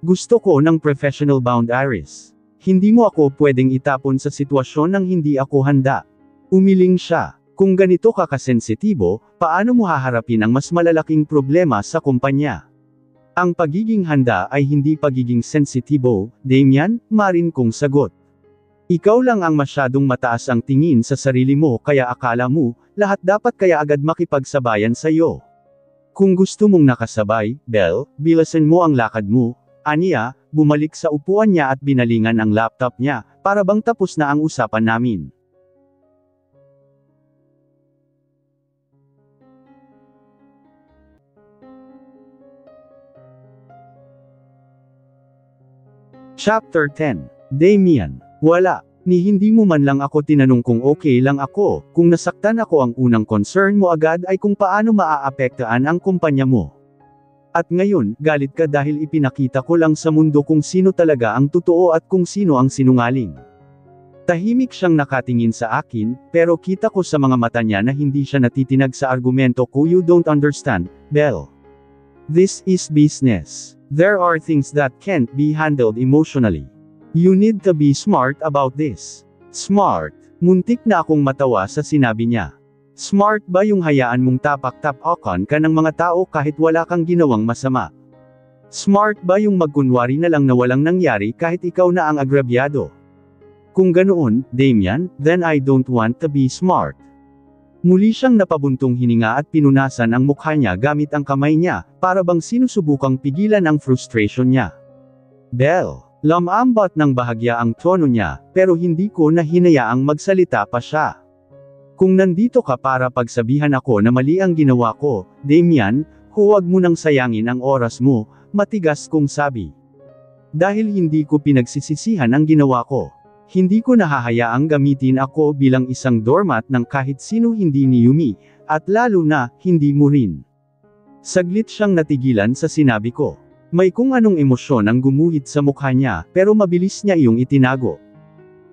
Gusto ko ng professional boundaries. Hindi mo ako pwedeng itapon sa sitwasyon nang hindi ako handa. Umiling siya. Kung ganito ka kasensitibo, paano mo haharapin ang mas malalaking problema sa kumpanya? Ang pagiging handa ay hindi pagiging sensitibo, Damian, marin kong sagot. Ikaw lang ang masyadong mataas ang tingin sa sarili mo kaya akala mo, lahat dapat kaya agad makipagsabayan sa iyo. Kung gusto mong nakasabay, Belle, bilasan mo ang lakad mo, aniya, bumalik sa upuan niya at binalingan ang laptop niya, para bang tapos na ang usapan namin. Chapter 10. Damian. Wala. Ni hindi mo man lang ako tinanong kung okay lang ako, kung nasaktan ako, ang unang concern mo agad ay kung paano maaapektaan ang kumpanya mo. At ngayon, galit ka dahil ipinakita ko lang sa mundo kung sino talaga ang totoo at kung sino ang sinungaling. Tahimik siyang nakatingin sa akin, pero kita ko sa mga mata niya na hindi siya natitinag sa argumento ko. You don't understand, Belle. This is business. There are things that can't be handled emotionally. You need to be smart about this. Smart? Muntik na akong matawa sa sinabi niya. Smart ba yung hayaan mong tapak-tapakan ka ng mga tao kahit wala kang ginawang masama? Smart ba yung magkunwari na lang na walang nangyari kahit ikaw na ang agrabyado? Kung ganoon, Damian, then I don't want to be smart. Muli siyang napabuntong hininga at pinunasan ang mukha niya gamit ang kamay niya, para bang sinusubukang pigilan ang frustration niya. Belle, lamambat ng bahagya ang tono niya, pero hindi ko na hinayaang magsalita pa siya. Kung nandito ka para pagsabihan ako na mali ang ginawa ko, Damian, huwag mo nang sayangin ang oras mo, matigas kong sabi. Dahil hindi ko pinagsisisihan ang ginawa ko. Hindi ko nahahayaang gamitin ako bilang isang doormat ng kahit sino, hindi ni Yumi, at lalo na, hindi mo rin. Saglit siyang natigilan sa sinabi ko. May kung anong emosyon ang gumuhit sa mukha niya, pero mabilis niya iyong itinago.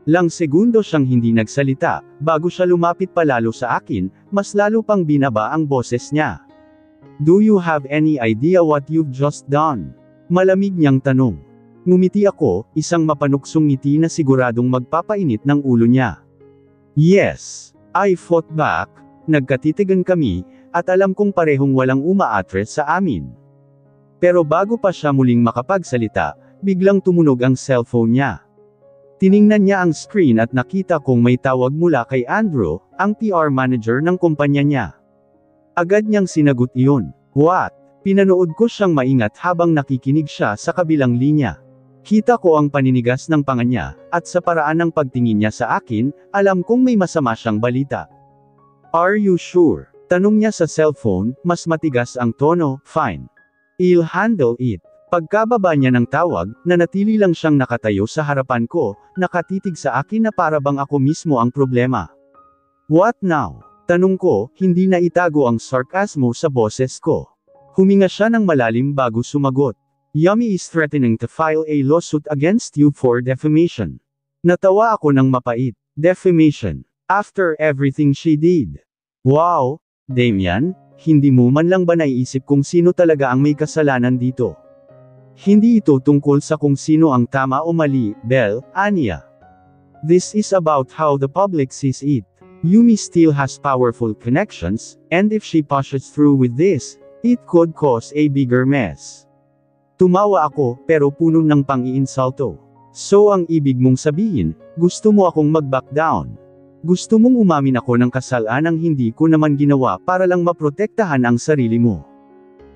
Lang segundo siyang hindi nagsalita, bago siya lumapit palalo sa akin, mas lalo pang binaba ang boses niya. Do you have any idea what you've just done? Malamig niyang tanong. Ngumiti ako, isang mapanuksong ngiti na siguradong magpapainit ng ulo niya. Yes, I fought back, nagkatitigan kami, at alam kong parehong walang umaatres sa amin. Pero bago pa siya muling makapagsalita, biglang tumunog ang cellphone niya. Tiningnan niya ang screen at nakita kong may tawag mula kay Andrew, ang PR manager ng kumpanya niya. Agad niyang sinagot iyon. What? Pinanood ko siyang maingat habang nakikinig siya sa kabilang linya. Kita ko ang paninigas ng panga niya, at sa paraan ng pagtingin niya sa akin, alam kong may masama siyang balita. Are you sure? Tanong niya sa cellphone, mas matigas ang tono. Fine. I'll handle it. Pagkababa niya ng tawag, nanatili lang siyang nakatayo sa harapan ko, nakatitig sa akin na para bang ako mismo ang problema. What now? Tanong ko, hindi na itago ang sarkasmo sa boses ko. Huminga siya ng malalim bago sumagot. Yummy is threatening to file a lawsuit against you for defamation. Natawa ako ng mapait. Defamation. After everything she did. Wow, Damian, hindi mo man lang ba naiisip kung sino talaga ang may kasalanan dito? Hindi ito tungkol sa kung sino ang tama o mali, Belle, Anya. This is about how the public sees it. Yumi still has powerful connections, and if she pushes through with this, it could cause a bigger mess. Tumawa ako, pero puno ng pang-iinsulto. So ang ibig mong sabihin, gusto mo akong mag-back down? Gusto mong umamin ako ng kasalanang hindi ko naman ginawa para lang maprotektahan ang sarili mo?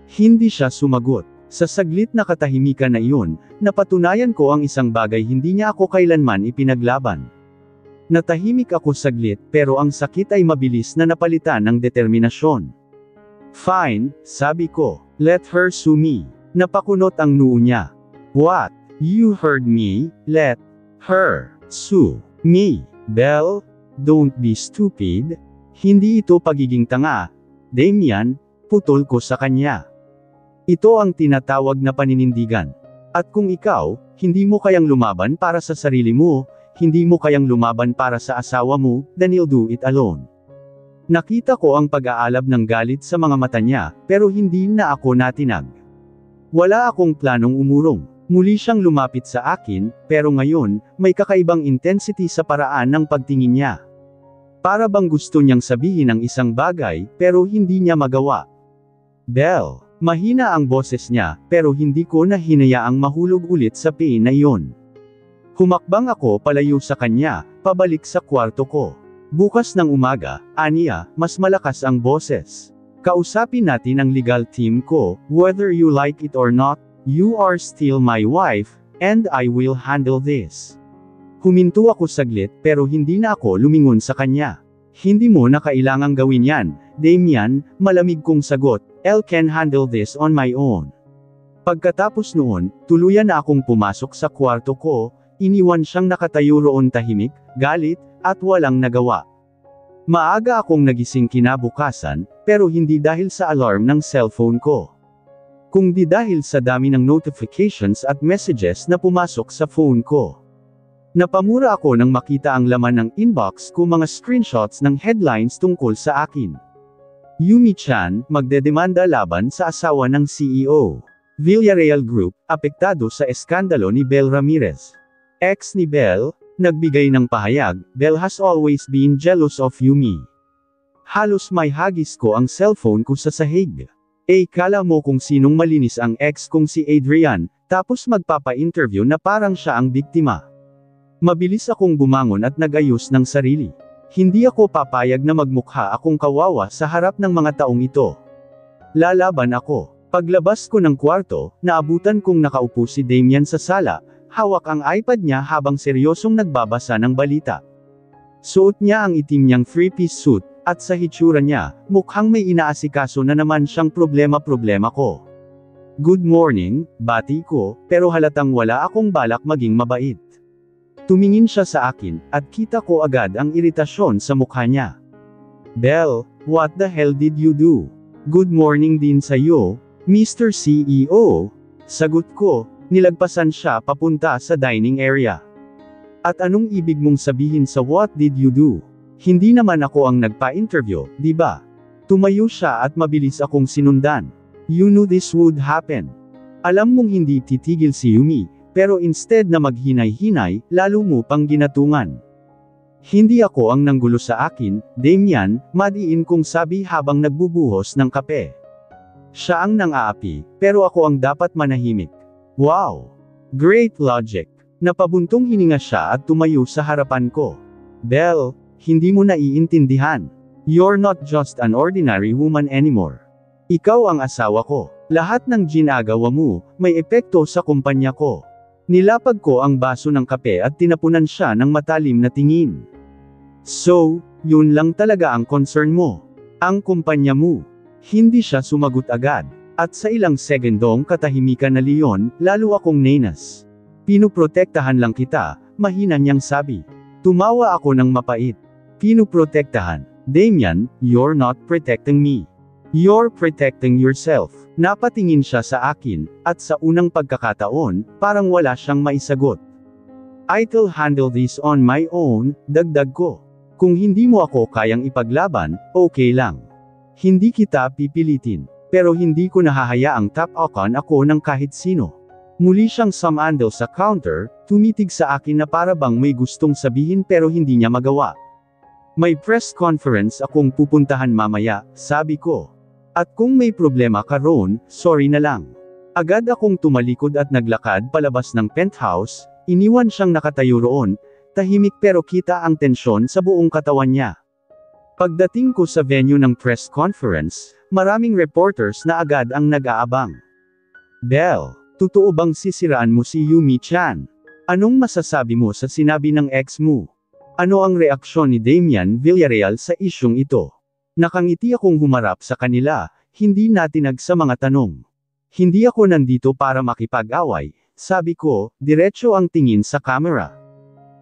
Hindi siya sumagot. Sa saglit na katahimikan na iyon, napatunayan ko ang isang bagay hindi niya ako kailanman ipinaglaban. Natahimik ako saglit, pero ang sakit ay mabilis na napalitan ng determinasyon. Fine, sabi ko. Let her sue me. Napakunot ang noo niya. What? You heard me? Let her sue me. Belle? Don't be stupid. Hindi ito pagiging tanga. Damian, putol ko sa kanya. Ito ang tinatawag na paninindigan. At kung ikaw, hindi mo kayang lumaban para sa sarili mo, hindi mo kayang lumaban para sa asawa mo, then you'll do it alone. Nakita ko ang pag-aalab ng galit sa mga mata niya, pero hindi na ako natinag. Wala akong planong umurong. Muli siyang lumapit sa akin, pero ngayon, may kakaibang intensity sa paraan ng pagtingin niya. Para bang gusto niyang sabihin ang isang bagay, pero hindi niya magawa. Belle, mahina ang boses niya, pero hindi ko na hinayaang mahulog ulit sa pain na iyon. Humakbang ako palayo sa kanya, pabalik sa kwarto ko. Bukas ng umaga, Anya, mas malakas ang boses. Kausapin natin ang legal team ko, whether you like it or not. You are still my wife, and I will handle this. Huminto ako saglit, pero hindi na ako lumingon sa kanya. Hindi mo na kailangang gawin yan, Damian, malamig kong sagot. I can handle this on my own. Pagkatapos noon, tuluyan na akong pumasok sa kwarto ko, iniwan siyang nakatayo roon tahimik, galit, at walang nagawa. Maaga akong nagising kinabukasan, pero hindi dahil sa alarm ng cellphone ko. Kung di dahil sa dami ng notifications at messages na pumasok sa phone ko. Napamura ako nang makita ang laman ng inbox ko, mga screenshots ng headlines tungkol sa akin. Yumi-chan, magdedemanda laban sa asawa ng CEO. Villarreal Group, apektado sa eskandalo ni Belle Ramirez. Ex ni Belle, nagbigay ng pahayag, Belle has always been jealous of Yumi. Halos may hagis ko ang cellphone ko sa sahig. Kala mo kung sinong malinis ang ex kong si Adrian, tapos magpapa-interview na parang siya ang biktima. Mabilis akong bumangon at nag-ayos ng sarili. Hindi ako papayag na magmukha akong kawawa sa harap ng mga taong ito. Lalaban ako. Paglabas ko ng kwarto, naabutan kong nakaupo si Damian sa sala, hawak ang iPad niya habang seryosong nagbabasa ng balita. Suot niya ang itim niyang three-piece suit, at sa hitsura niya, mukhang may inaasikaso na naman siyang problema ko. Good morning, bati ko, pero halatang wala akong balak maging mabait. Tumingin siya sa akin, at kita ko agad ang iritasyon sa mukha niya. Belle, what the hell did you do? Good morning din sa'yo, Mr. CEO. Sagot ko, nilagpasan siya papunta sa dining area. At anong ibig mong sabihin sa what did you do? Hindi naman ako ang nagpa-interview, di ba? Tumayo siya at mabilis akong sinundan. You knew this would happen. Alam mong hindi titigil si Yumi, pero instead na maghinay-hinay, lalo mo pang ginatungan. Hindi ako ang nanggulo sa akin, Damian, madiin kong sabi habang nagbubuhos ng kape. Siya ang nang-aapi, pero ako ang dapat manahimik. Wow! Great logic! Napabuntong hininga siya at tumayo sa harapan ko. Belle, hindi mo naiintindihan. You're not just an ordinary woman anymore. Ikaw ang asawa ko. Lahat ng ginagawa mo, may epekto sa kumpanya ko. Nilapag ko ang baso ng kape at tinapunan siya ng matalim na tingin. So, yun lang talaga ang concern mo. Ang kumpanya mo. Hindi siya sumagot agad. At sa ilang segundong katahimikan na Leon, lalo akong nenas. Pinuprotektahan lang kita, mahina niyang sabi. Tumawa ako ng mapait. Pinuprotektahan. Damian, you're not protecting me. You're protecting yourself. Napatingin siya sa akin, at sa unang pagkakataon, parang wala siyang maisagot. I'll handle this on my own, dagdag ko. Kung hindi mo ako kayang ipaglaban, okay lang. Hindi kita pipilitin. Pero hindi ko nahahayaang tap-akan ako ng kahit sino. Muli siyang sumandal sa counter, tumitig sa akin na para bang may gustong sabihin pero hindi niya magawa. May press conference akong pupuntahan mamaya, sabi ko. At kung may problema ka roon, sorry na lang. Agad akong tumalikod at naglakad palabas ng penthouse, iniwan siyang nakatayo roon, tahimik pero kita ang tensyon sa buong katawan niya. Pagdating ko sa venue ng press conference, maraming reporters na agad ang nag-aabang. Belle, totoo bang sisiraan mo si Yumi-chan? Anong masasabi mo sa sinabi ng ex mo? Ano ang reaksyon ni Damian Villarreal sa isyung ito? Nakangiti akong humarap sa kanila, hindi natinag sa mga tanong. Hindi ako nandito para makipag-away, sabi ko, diretso ang tingin sa camera.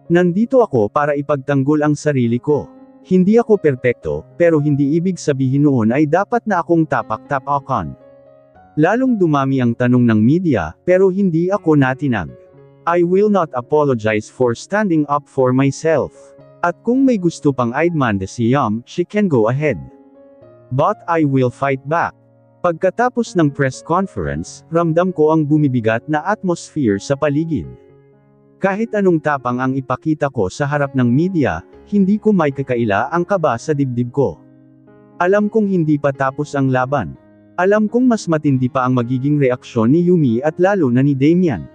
Nandito ako para ipagtanggol ang sarili ko. Hindi ako perpekto, pero hindi ibig sabihin noon ay dapat na akong tapak-tapakan. Lalong dumami ang tanong ng media, pero hindi ako natinag. I will not apologize for standing up for myself. At kung may gusto pang idman si Yum, she can go ahead. But I will fight back. Pagkatapos ng press conference, ramdam ko ang bumibigat na atmosphere sa paligid. Kahit anong tapang ang ipakita ko sa harap ng media, hindi ko may kakaila ang kaba sa dibdib ko. Alam kong hindi pa tapos ang laban. Alam kong mas matindi pa ang magiging reaksyon ni Yumi at lalo na ni Damian.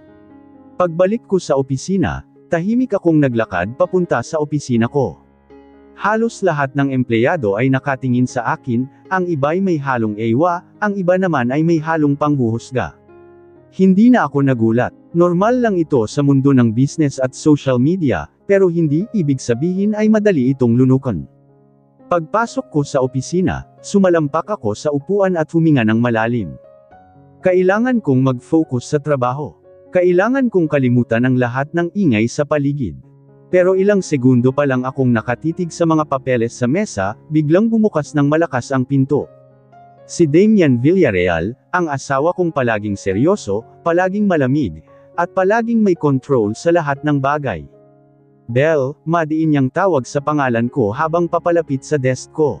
Pagbalik ko sa opisina, tahimik akong naglakad papunta sa opisina ko. Halos lahat ng empleyado ay nakatingin sa akin, ang iba'y may halong ewa, ang iba naman ay may halong panghuhusga. Hindi na ako nagulat. Normal lang ito sa mundo ng business at social media, pero hindi ibig sabihin ay madali itong lunukan. Pagpasok ko sa opisina, sumalampak ako sa upuan at huminga ng malalim. Kailangan kong mag-focus sa trabaho. Kailangan kong kalimutan ang lahat ng ingay sa paligid. Pero ilang segundo pa lang akong nakatitig sa mga papeles sa mesa, biglang bumukas ng malakas ang pinto. Si Damian Villarreal, ang asawa kong palaging seryoso, palaging malamig, at palaging may control sa lahat ng bagay. Belle, madiin niyang tawag sa pangalan ko habang papalapit sa desk ko.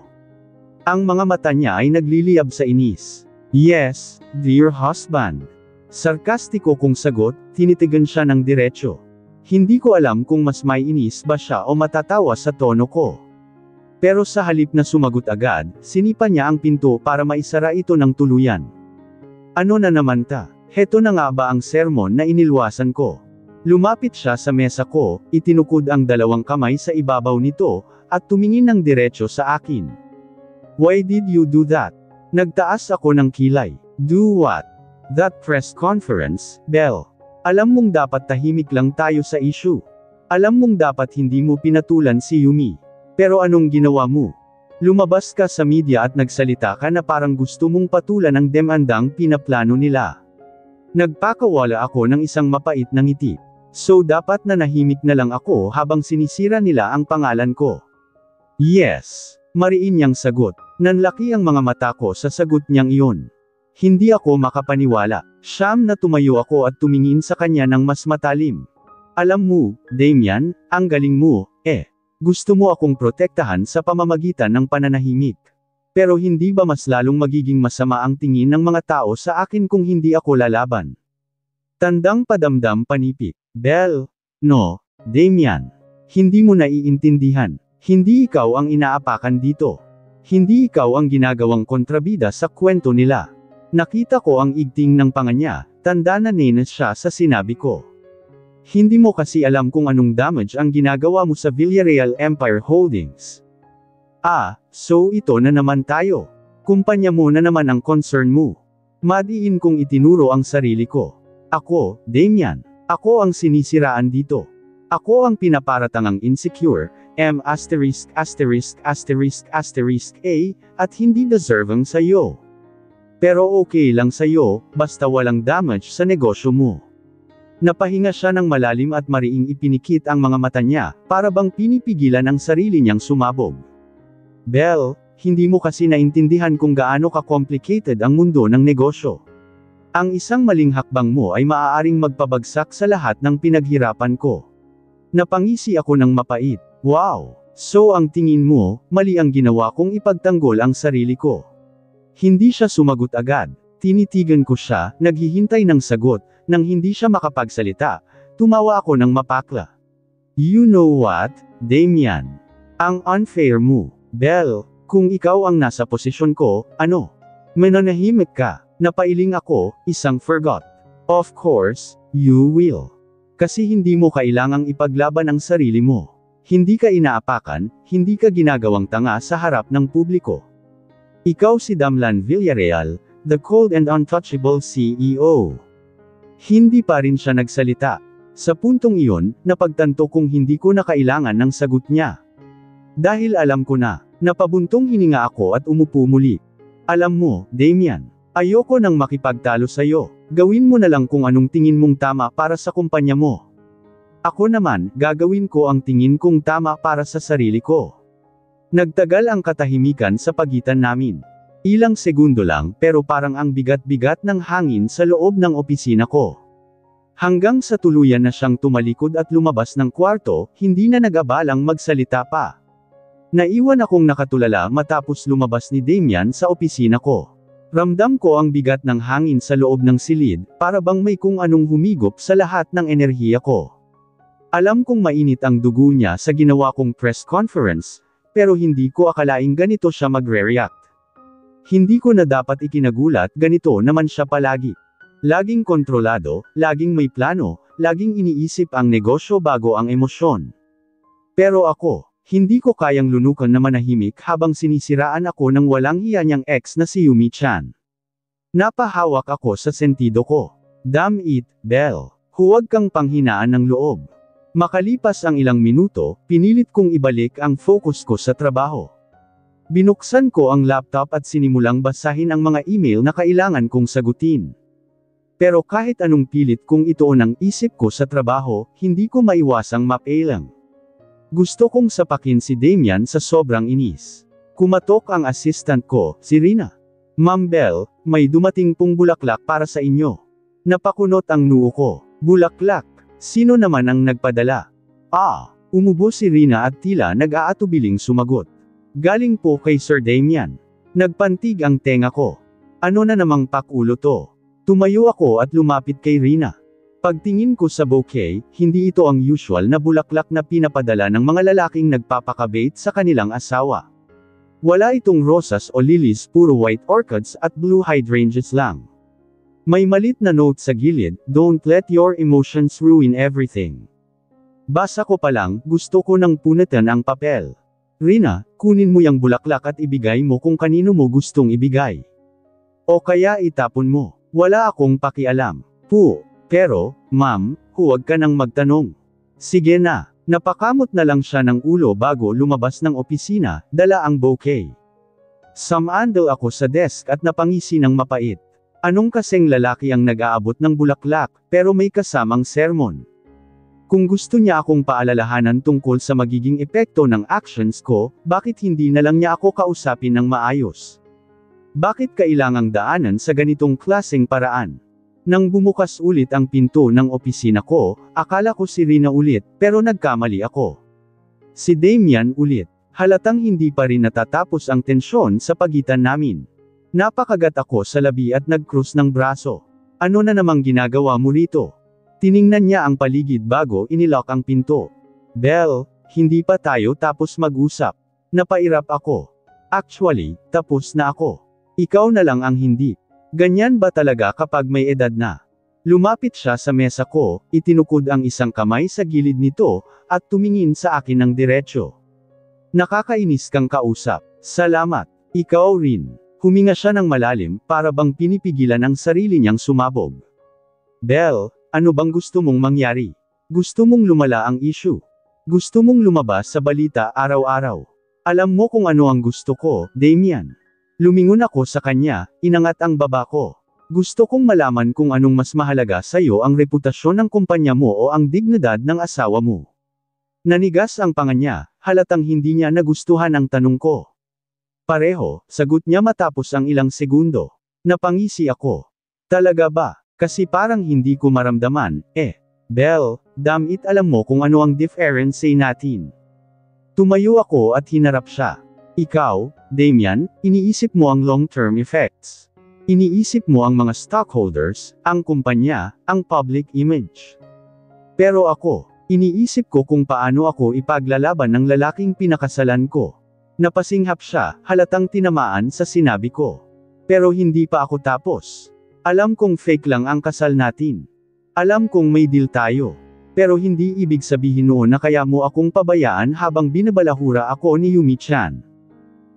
Ang mga mata niya ay nagliliyab sa inis. Yes, dear husband. Sarkastiko kong sagot, tinitigan siya ng diretsyo. Hindi ko alam kung mas may inis ba siya o matatawa sa tono ko. Pero sa halip na sumagot agad, sinipa niya ang pinto para maisara ito ng tuluyan. Ano na naman ta? Heto na nga ba ang sermon na inilwasan ko? Lumapit siya sa mesa ko, itinukod ang dalawang kamay sa ibabaw nito, at tumingin ng diretsyo sa akin. Why did you do that? Nagtaas ako ng kilay. Do what? That press conference, Belle. Alam mong dapat tahimik lang tayo sa issue. Alam mong dapat hindi mo pinatulan si Yumi. Pero anong ginawa mo? Lumabas ka sa media at nagsalita ka na parang gusto mong patulan ang demandang pinaplano nila. Nagpakawala ako ng isang mapait na ngiti. So dapat na nahimik na lang ako habang sinisira nila ang pangalan ko. Yes. Mariin niyang sagot. Nanlaki ang mga mata ko sa sagot niyang iyon. Hindi ako makapaniwala. Siyam na tumayo ako at tumingin sa kanya ng mas matalim. Alam mo, Damian, ang galing mo, Gusto mo akong protektahan sa pamamagitan ng pananahimik. Pero hindi ba mas lalong magiging masama ang tingin ng mga tao sa akin kung hindi ako lalaban? Tandang padamdam panipik. Belle. No, Damian. Hindi mo naiintindihan. Hindi ikaw ang inaapakan dito. Hindi ikaw ang ginagawang kontrabida sa kwento nila. Nakita ko ang igting ng panga niya, tanda na nenes siya sa sinabi ko. Hindi mo kasi alam kung anong damage ang ginagawa mo sa Villarreal Empire Holdings. So ito na naman tayo. Kumpanya mo na naman ang concern mo. Madiin kong itinuro ang sarili ko. Ako, Damian. Ako ang sinisiraan dito. Ako ang pinaparatangang insecure, at hindi deserving sa'yo. Pero okay lang sa'yo, basta walang damage sa negosyo mo. Napahinga siya ng malalim at mariing ipinikit ang mga mata niya, para bang pinipigilan ang sarili niyang sumabog. Belle, hindi mo kasi naintindihan kung gaano ka-complicated ang mundo ng negosyo. Ang isang maling hakbang mo ay maaaring magpabagsak sa lahat ng pinaghirapan ko. Napangisi ako ng mapait. Wow! So ang tingin mo, mali ang ginawa kong ipagtanggol ang sarili ko. Hindi siya sumagot agad. Tinitigan ko siya, naghihintay ng sagot, nang hindi siya makapagsalita. Tumawa ako ng mapakla. You know what, Damian? Ang unfair mo. Belle, kung ikaw ang nasa posisyon ko, mananahimik ka. Napailing ako, isang forgot. Of course, you will. Kasi hindi mo kailangang ipaglaban ang sarili mo. Hindi ka inaapakan, hindi ka ginagawang tanga sa harap ng publiko. Ikaw si Damlan Villarreal, the cold and untouchable CEO. Hindi pa rin siya nagsalita. Sa puntong iyon, napagtanto kong hindi ko na kailangan ng sagot niya. Dahil alam ko na, napabuntong hininga ako at umupo muli. Alam mo, Damian, ayoko nang makipagtalo sa'yo. Gawin mo na lang kung anong tingin mong tama para sa kumpanya mo. Ako naman, gagawin ko ang tingin kong tama para sa sarili ko. Nagtagal ang katahimikan sa pagitan namin. Ilang segundo lang, pero parang ang bigat-bigat ng hangin sa loob ng opisina ko. Hanggang sa tuluyan na siyang tumalikod at lumabas ng kwarto, hindi na nag-abalang magsalita pa. Naiwan akong nakatulala matapos lumabas ni Damian sa opisina ko. Ramdam ko ang bigat ng hangin sa loob ng silid, para bang may kung anong humigop sa lahat ng enerhiya ko. Alam kong mainit ang dugo niya sa ginawa kong press conference, pero hindi ko akalaing ganito siya magre-react. Hindi ko na dapat ikinagulat, ganito naman siya palagi. Laging kontrolado, laging may plano, laging iniisip ang negosyo bago ang emosyon. Pero ako, hindi ko kayang lunukan na manahimik habang sinisiraan ako ng walang hiya niyang ex na si Yumi Chan. Napahawak ako sa sentido ko. Damn it, Belle. Huwag kang panghinaan ng loob. Makalipas ang ilang minuto, pinilit kong ibalik ang focus ko sa trabaho. Binuksan ko ang laptop at sinimulang basahin ang mga email na kailangan kong sagutin. Pero kahit anong pilit kong ituon ang isip ko sa trabaho, hindi ko maiwasang mapailang. Gusto kong sapakin si Damian sa sobrang inis. Kumatok ang assistant ko, si Rina. Ma'am Belle, may dumating pong bulaklak para sa inyo. Napakunot ang noo ko. Bulaklak? Sino naman ang nagpadala? Umubo si Rina at tila nag-aatubiling sumagot. Galing po kay Sir Damian. Nagpantig ang tenga ko. Ano na namang pakulo to? Tumayo ako at lumapit kay Rina. Pagtingin ko sa bouquet, hindi ito ang usual na bulaklak na pinapadala ng mga lalaking nagpapakabait sa kanilang asawa. Wala itong rosas o lilies, puro white orchids at blue hydrangeas lang. May malit na note sa gilid, don't let your emotions ruin everything. Basa ko pa lang, gusto ko nang punatan ang papel. Rina, kunin mo yung bulaklak at ibigay mo kung kanino mo gustong ibigay. O kaya itapon mo. Wala akong pakialam. Pero, ma'am, huwag ka nang magtanong. Sige na. Napakamot na lang siya ng ulo bago lumabas ng opisina, dala ang bouquet. Samandal ako sa desk at napangisi ng mapait. Anong kasing lalaki ang nag-aabot ng bulaklak, pero may kasamang sermon? Kung gusto niya akong paalalahanan tungkol sa magiging epekto ng actions ko, bakit hindi na lang niya ako kausapin ng maayos? Bakit kailangang daanan sa ganitong klaseng paraan? Nang bumukas ulit ang pinto ng opisina ko, akala ko si Rina ulit, pero nagkamali ako. Si Damian ulit. Halatang hindi pa rin natatapos ang tensyon sa pagitan namin. Napakagat ako sa labi at nag-cross ng braso. Ano na namang ginagawa mo rito? Tiningnan niya ang paligid bago inilock ang pinto. Belle, hindi pa tayo tapos mag-usap. Napairap ako. Actually, tapos na ako. Ikaw na lang ang hindi. Ganyan ba talaga kapag may edad na? Lumapit siya sa mesa ko, itinukod ang isang kamay sa gilid nito, at tumingin sa akin ng diretsyo. Nakakainis kang kausap. Salamat. Ikaw rin. Huminga siya ng malalim, para bang pinipigilan ang sarili niyang sumabog. Belle, ano bang gusto mong mangyari? Gusto mong lumala ang issue? Gusto mong lumabas sa balita araw-araw? Alam mo kung ano ang gusto ko, Damian. Lumingon ako sa kanya, inangat ang baba ko. Gusto kong malaman kung anong mas mahalaga sa iyo, ang reputasyon ng kumpanya mo o ang dignidad ng asawa mo. Nanigas ang panga niya, halatang hindi niya nagustuhan ang tanong ko. Pareho, sagot niya matapos ang ilang segundo. Napangisi ako. Talaga ba? Kasi parang hindi ko maramdaman, Belle, damn it, alam mo kung ano ang difference natin. Tumayo ako at hinarap siya. Ikaw, Damian, iniisip mo ang long-term effects. Iniisip mo ang mga stockholders, ang kumpanya, ang public image. Pero ako, iniisip ko kung paano ako ipaglalaban ng lalaking pinakasalan ko. Napasinghap siya, halatang tinamaan sa sinabi ko. Pero hindi pa ako tapos. Alam kong fake lang ang kasal natin. Alam kong may deal tayo. Pero hindi ibig sabihin noon na kaya mo akong pabayaan habang binabalahura ako ni Yumi-chan.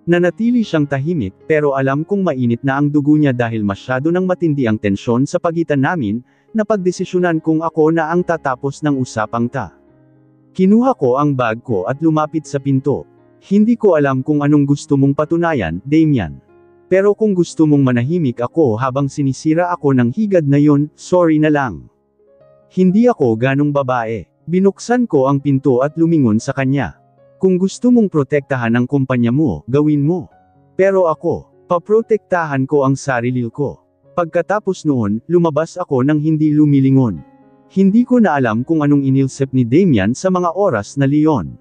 Nanatili siyang tahimik, pero alam kong mainit na ang dugo niya dahil masyado nang matindi ang tensyon sa pagitan namin, na pagdesisyonan kong ako na ang tatapos ng usapang ta. Kinuha ko ang bag ko at lumapit sa pinto. Hindi ko alam kung anong gusto mong patunayan, Damian. Pero kung gusto mong manahimik ako habang sinisira ako ng higad na yon, sorry na lang. Hindi ako ganong babae. Binuksan ko ang pinto at lumingon sa kanya. Kung gusto mong protektahan ang kumpanya mo, gawin mo. Pero ako, paprotektahan ko ang sarili ko. Pagkatapos noon, lumabas ako nang hindi lumilingon. Hindi ko na alam kung anong inilsip ni Damian sa mga oras na liyon.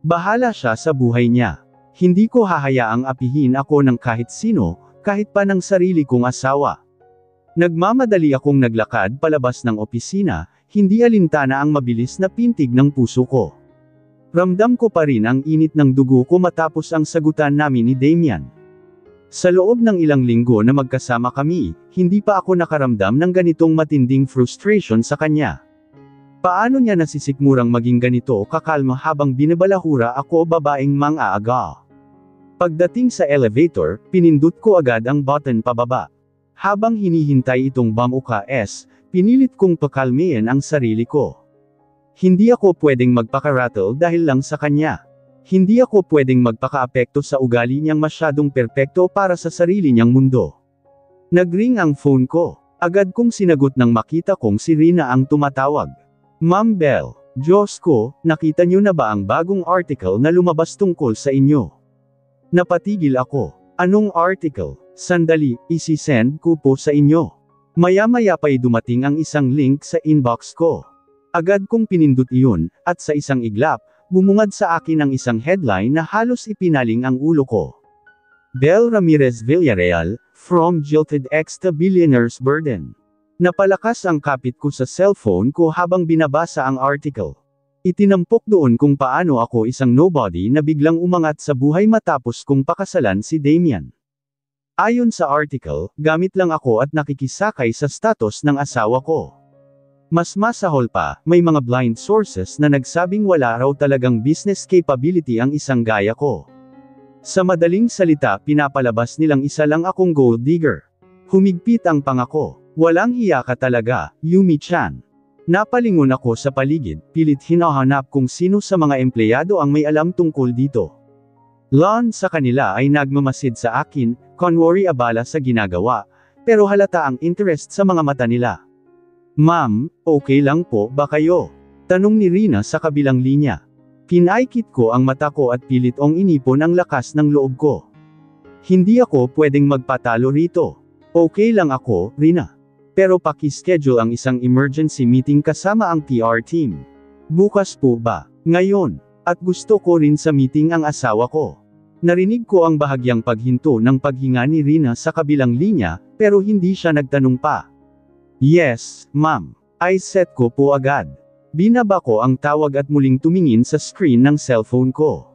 Bahala siya sa buhay niya. Hindi ko hahayaang apihin ako ng kahit sino, kahit pa ng sarili kong asawa. Nagmamadali akong naglakad palabas ng opisina, hindi alintana ang mabilis na pintig ng puso ko. Ramdam ko pa rin ang init ng dugo ko matapos ang sagutan namin ni Damian. Sa loob ng ilang linggo na magkasama kami, hindi pa ako nakaramdam ng ganitong matinding frustration sa kanya. Paano niya nasisikmurang maging ganito kakalma habang binabalahura ako, babaeng mang-aaga? Pagdating sa elevator, pinindot ko agad ang button pababa. Habang hinihintay itong bumukas, pinilit kong pakalmayan ang sarili ko. Hindi ako pwedeng magpaka-rattle dahil lang sa kanya. Hindi ako pwedeng magpaka-apekto sa ugali niyang masyadong perpekto para sa sarili niyang mundo. Nagring ang phone ko. Agad kong sinagot nang makita kong si Rina ang tumatawag. Ma'am Belle, Diyos ko, nakita niyo na ba ang bagong article na lumabas tungkol sa inyo? Napatigil ako. Anong article? Sandali, isi-send ko po sa inyo. Maya-maya pa'y dumating ang isang link sa inbox ko. Agad kong pinindot iyon, at sa isang iglap, bumungad sa akin ang isang headline na halos ipinaling ang ulo ko. Belle Ramirez Villarreal, from Jilted Ex to Billionaire's Burden. Napalakas ang kapit ko sa cellphone ko habang binabasa ang article. Itinampok doon kung paano ako isang nobody na biglang umangat sa buhay matapos kong pakasalan si Damian. Ayon sa article, gamit lang ako at nakikisakay sa status ng asawa ko. Mas masahol pa, may mga blind sources na nagsabing wala raw talagang business capability ang isang gaya ko. Sa madaling salita, pinapalabas nilang isa lang akong gold digger. Humigpit ang pangako. Walang hiya ka talaga, Yumi-chan. Napalingon ako sa paligid, pilit hinahanap kung sino sa mga empleyado ang may alam tungkol dito. Lon sa kanila ay nagmamasid sa akin, kunwari abala sa ginagawa, pero halata ang interest sa mga mata nila. Ma'am, okay lang po ba kayo? Tanong ni Rina sa kabilang linya. Pinaikit ko ang mata ko at pilit ong inipon ang lakas ng loob ko. Hindi ako pwedeng magpatalo rito. Okay lang ako, Rina. Pero paki-schedule ang isang emergency meeting kasama ang PR team. Bukas po ba? Ngayon. At gusto ko rin sa meeting ang asawa ko. Narinig ko ang bahagyang paghinto ng paghinga ni Rina sa kabilang linya, pero hindi siya nagtanong pa. Yes, ma'am. I set ko po agad. Binaba ko ang tawag at muling tumingin sa screen ng cellphone ko.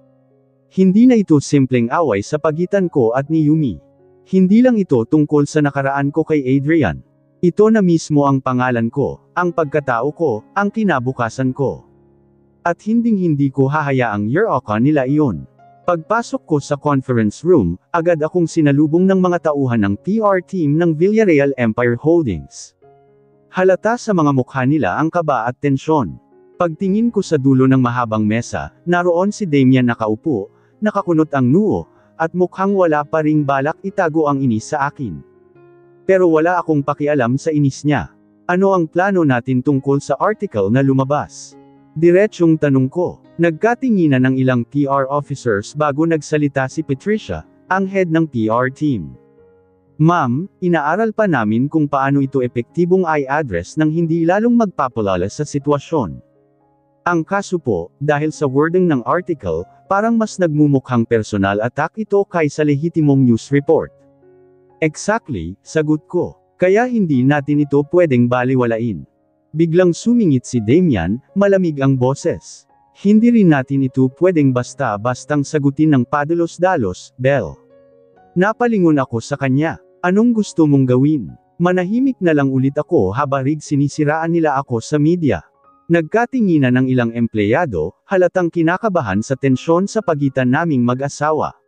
Hindi na ito simpleng away sa pagitan ko at ni Yumi. Hindi lang ito tungkol sa nakaraan ko kay Adrian. Ito na mismo ang pangalan ko, ang pagkatao ko, ang kinabukasan ko. At hinding-hindi ko hahayaang year-oka nila iyon. Pagpasok ko sa conference room, agad akong sinalubong ng mga tauhan ng PR team ng Villarreal Empire Holdings. Halata sa mga mukha nila ang kaba at tensyon. Pagtingin ko sa dulo ng mahabang mesa, naroon si Damian nakaupo, nakakunot ang noo, at mukhang wala pa ring balak itago ang inis sa akin. Pero wala akong pakialam sa inis niya. Ano ang plano natin tungkol sa article na lumabas? Diretsyong tanong ko. Nagkatinginan ng ilang PR officers bago nagsalita si Patricia, ang head ng PR team. Ma'am, inaaral pa namin kung paano ito epektibong i-address nang hindi lalong magpapalala sa sitwasyon. Ang kaso po, dahil sa wording ng article, parang mas nagmumukhang personal attack ito kaysa lehitimong news report. Exactly, sagot ko. Kaya hindi natin ito pwedeng baliwalain. Biglang sumingit si Damian, malamig ang boses. Hindi rin natin ito pwedeng basta-bastang sagutin ng padalos-dalos, Belle. Napalingon ako sa kanya. Anong gusto mong gawin? Manahimik na lang ulit ako habarig sinisiraan nila ako sa media. Nagkatinginan ng ilang empleyado, halatang kinakabahan sa tensyon sa pagitan naming mag-asawa.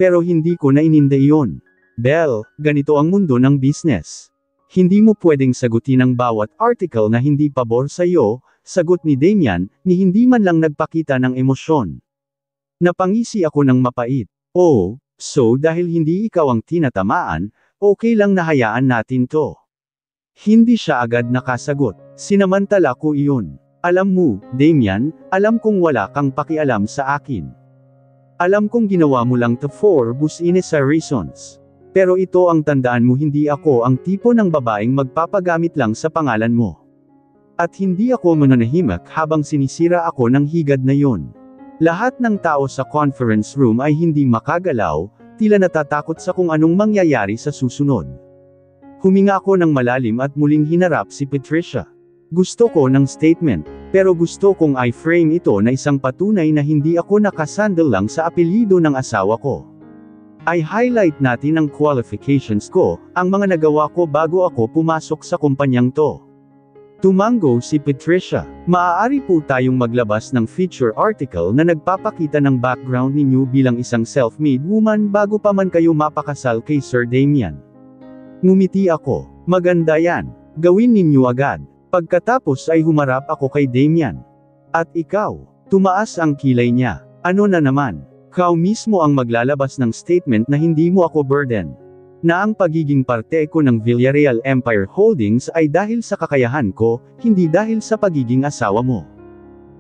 Pero hindi ko na ininde iyon. Belle, ganito ang mundo ng business. Hindi mo pwedeng sagutin ang bawat article na hindi pabor sa iyo, sagot ni Damian, ni hindi man lang nagpakita ng emosyon. Napangisi ako ng mapait. Oh, so dahil hindi ikaw ang tinatamaan, okay lang na hayaan natin to. Hindi siya agad nakasagot. Sinamantala ko iyon. Alam mo, Damian, alam kong wala kang pakialam sa akin. Alam kong ginawa mo lang to for business reasons. Pero ito ang tandaan mo, hindi ako ang tipo ng babaeng magpapagamit lang sa pangalan mo. At hindi ako mananahimik habang sinisira ako ng higad na yon. Lahat ng tao sa conference room ay hindi makagalaw, tila natatakot sa kung anong mangyayari sa susunod. Huminga ako ng malalim at muling hinarap si Patricia. Gusto ko ng statement, pero gusto kong i-frame ito na isang patunay na hindi ako nakasandal lang sa apelyido ng asawa ko. I-highlight natin ang qualifications ko, ang mga nagawa ko bago ako pumasok sa kumpanyang to. Tumango si Patricia. Maaari po tayong maglabas ng feature article na nagpapakita ng background ninyo bilang isang self-made woman bago pa man kayo mapakasal kay Sir Damian. Ngumiti ako. Maganda yan. Gawin ninyo agad. Pagkatapos ay humarap ako kay Damian. At ikaw? Tumaas ang kilay niya. Ano na naman? Ikaw mismo ang maglalabas ng statement na hindi mo ako burden. Na ang pagiging parte ko ng Villarreal Empire Holdings ay dahil sa kakayahan ko, hindi dahil sa pagiging asawa mo.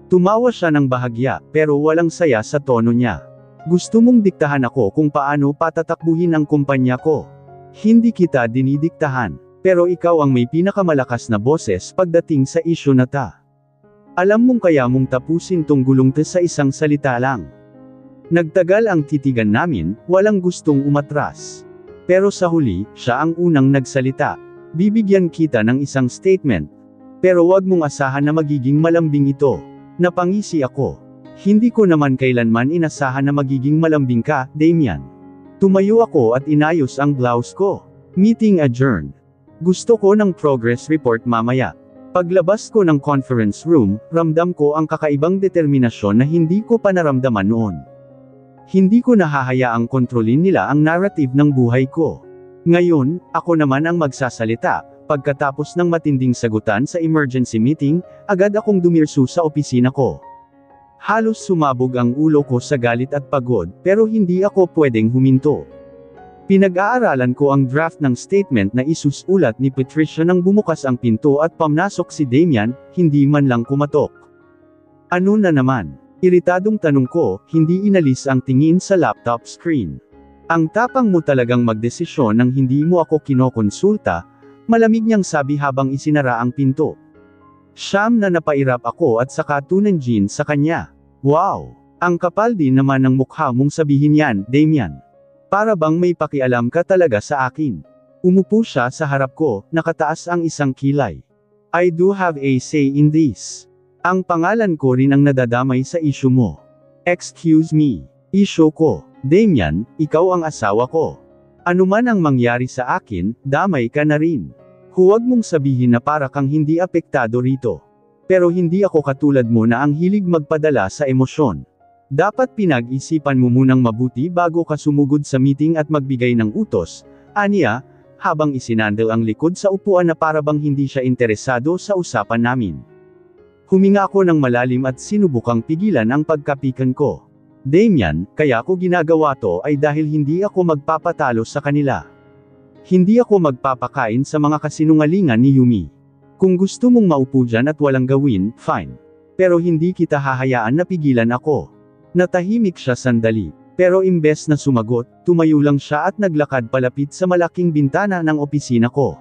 Tumawa siya ng bahagya, pero walang saya sa tono niya. Gusto mong diktahan ako kung paano patatakbuhin ang kumpanya ko. Hindi kita dinidiktahan, pero ikaw ang may pinakamalakas na boses pagdating sa isyu na ta. Alam mong kaya mong tapusin tong gulong sa isang salita lang. Nagtagal ang titigan namin, walang gustong umatras. Pero sa huli, siya ang unang nagsalita. Bibigyan kita ng isang statement. Pero wag mong asahan na magiging malambing ito. Napangisi ako. Hindi ko naman kailanman inasahan na magiging malambing ka, Damian. Tumayo ako at inayos ang blouse ko. Meeting adjourned. Gusto ko ng progress report mamaya. Paglabas ko ng conference room, ramdam ko ang kakaibang determinasyon na hindi ko pa naramdaman noon. Hindi ko nahahayaang kontrolin nila ang narrative ng buhay ko. Ngayon, ako naman ang magsasalita. Pagkatapos ng matinding sagutan sa emergency meeting, agad akong dumirsu sa opisina ko. Halos sumabog ang ulo ko sa galit at pagod, pero hindi ako pwedeng huminto. Pinag-aaralan ko ang draft ng statement na isusulat ni Patricia nang bumukas ang pinto at pamnasok si Damian, hindi man lang kumatok. Ano na naman? Iritadong tanong ko, hindi inalis ang tingin sa laptop screen. Ang tapang mo talagang magdesisyon nang hindi mo ako kinokonsulta, malamig niyang sabi habang isinara ang pinto. Siyam na napairap ako at saka tunanjin sa kanya. Wow! Ang kapal din naman ng mukha mong sabihin yan, Damian. Para bang may pakialam ka talaga sa akin. Umupo siya sa harap ko, nakataas ang isang kilay. I do have a say in this. Ang pangalan ko rin ang nadadamay sa issue mo. Excuse me. Issue ko. Damian, ikaw ang asawa ko. Ano man ang mangyari sa akin, damay ka na rin. Huwag mong sabihin na para kang hindi apektado rito. Pero hindi ako katulad mo na ang hilig magpadala sa emosyon. Dapat pinag-isipan mo munang mabuti bago ka sumugod sa meeting at magbigay ng utos, aniya, habang isinandal ang likod sa upuan na para bang hindi siya interesado sa usapan namin. Huminga ako ng malalim at sinubukang pigilan ang pagkapikan ko. Damian, kaya ko ginagawa to ay dahil hindi ako magpapatalo sa kanila. Hindi ako magpapakain sa mga kasinungalingan ni Yumi. Kung gusto mong maupo dyan at walang gawin, fine. Pero hindi kita hahayaan na pigilan ako. Natahimik siya sandali. Pero imbes na sumagot, tumayo lang siya at naglakad palapit sa malaking bintana ng opisina ko.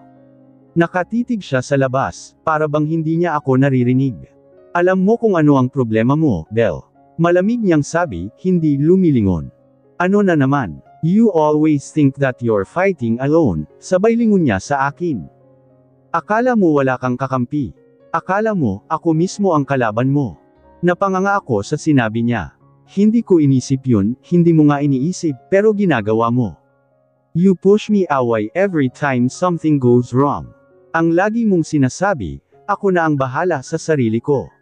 Nakatitig siya sa labas, para bang hindi niya ako naririnig. Alam mo kung ano ang problema mo, Belle. Malamig niyang sabi, hindi lumilingon. Ano na naman? You always think that you're fighting alone, sabay lingon niya sa akin. Akala mo wala kang kakampi. Akala mo, ako mismo ang kalaban mo. Napanganga ako sa sinabi niya. Hindi ko inisip yun, hindi mo nga iniisip, pero ginagawa mo. You push me away every time something goes wrong. Ang lagi mong sinasabi, ako na ang bahala sa sarili ko.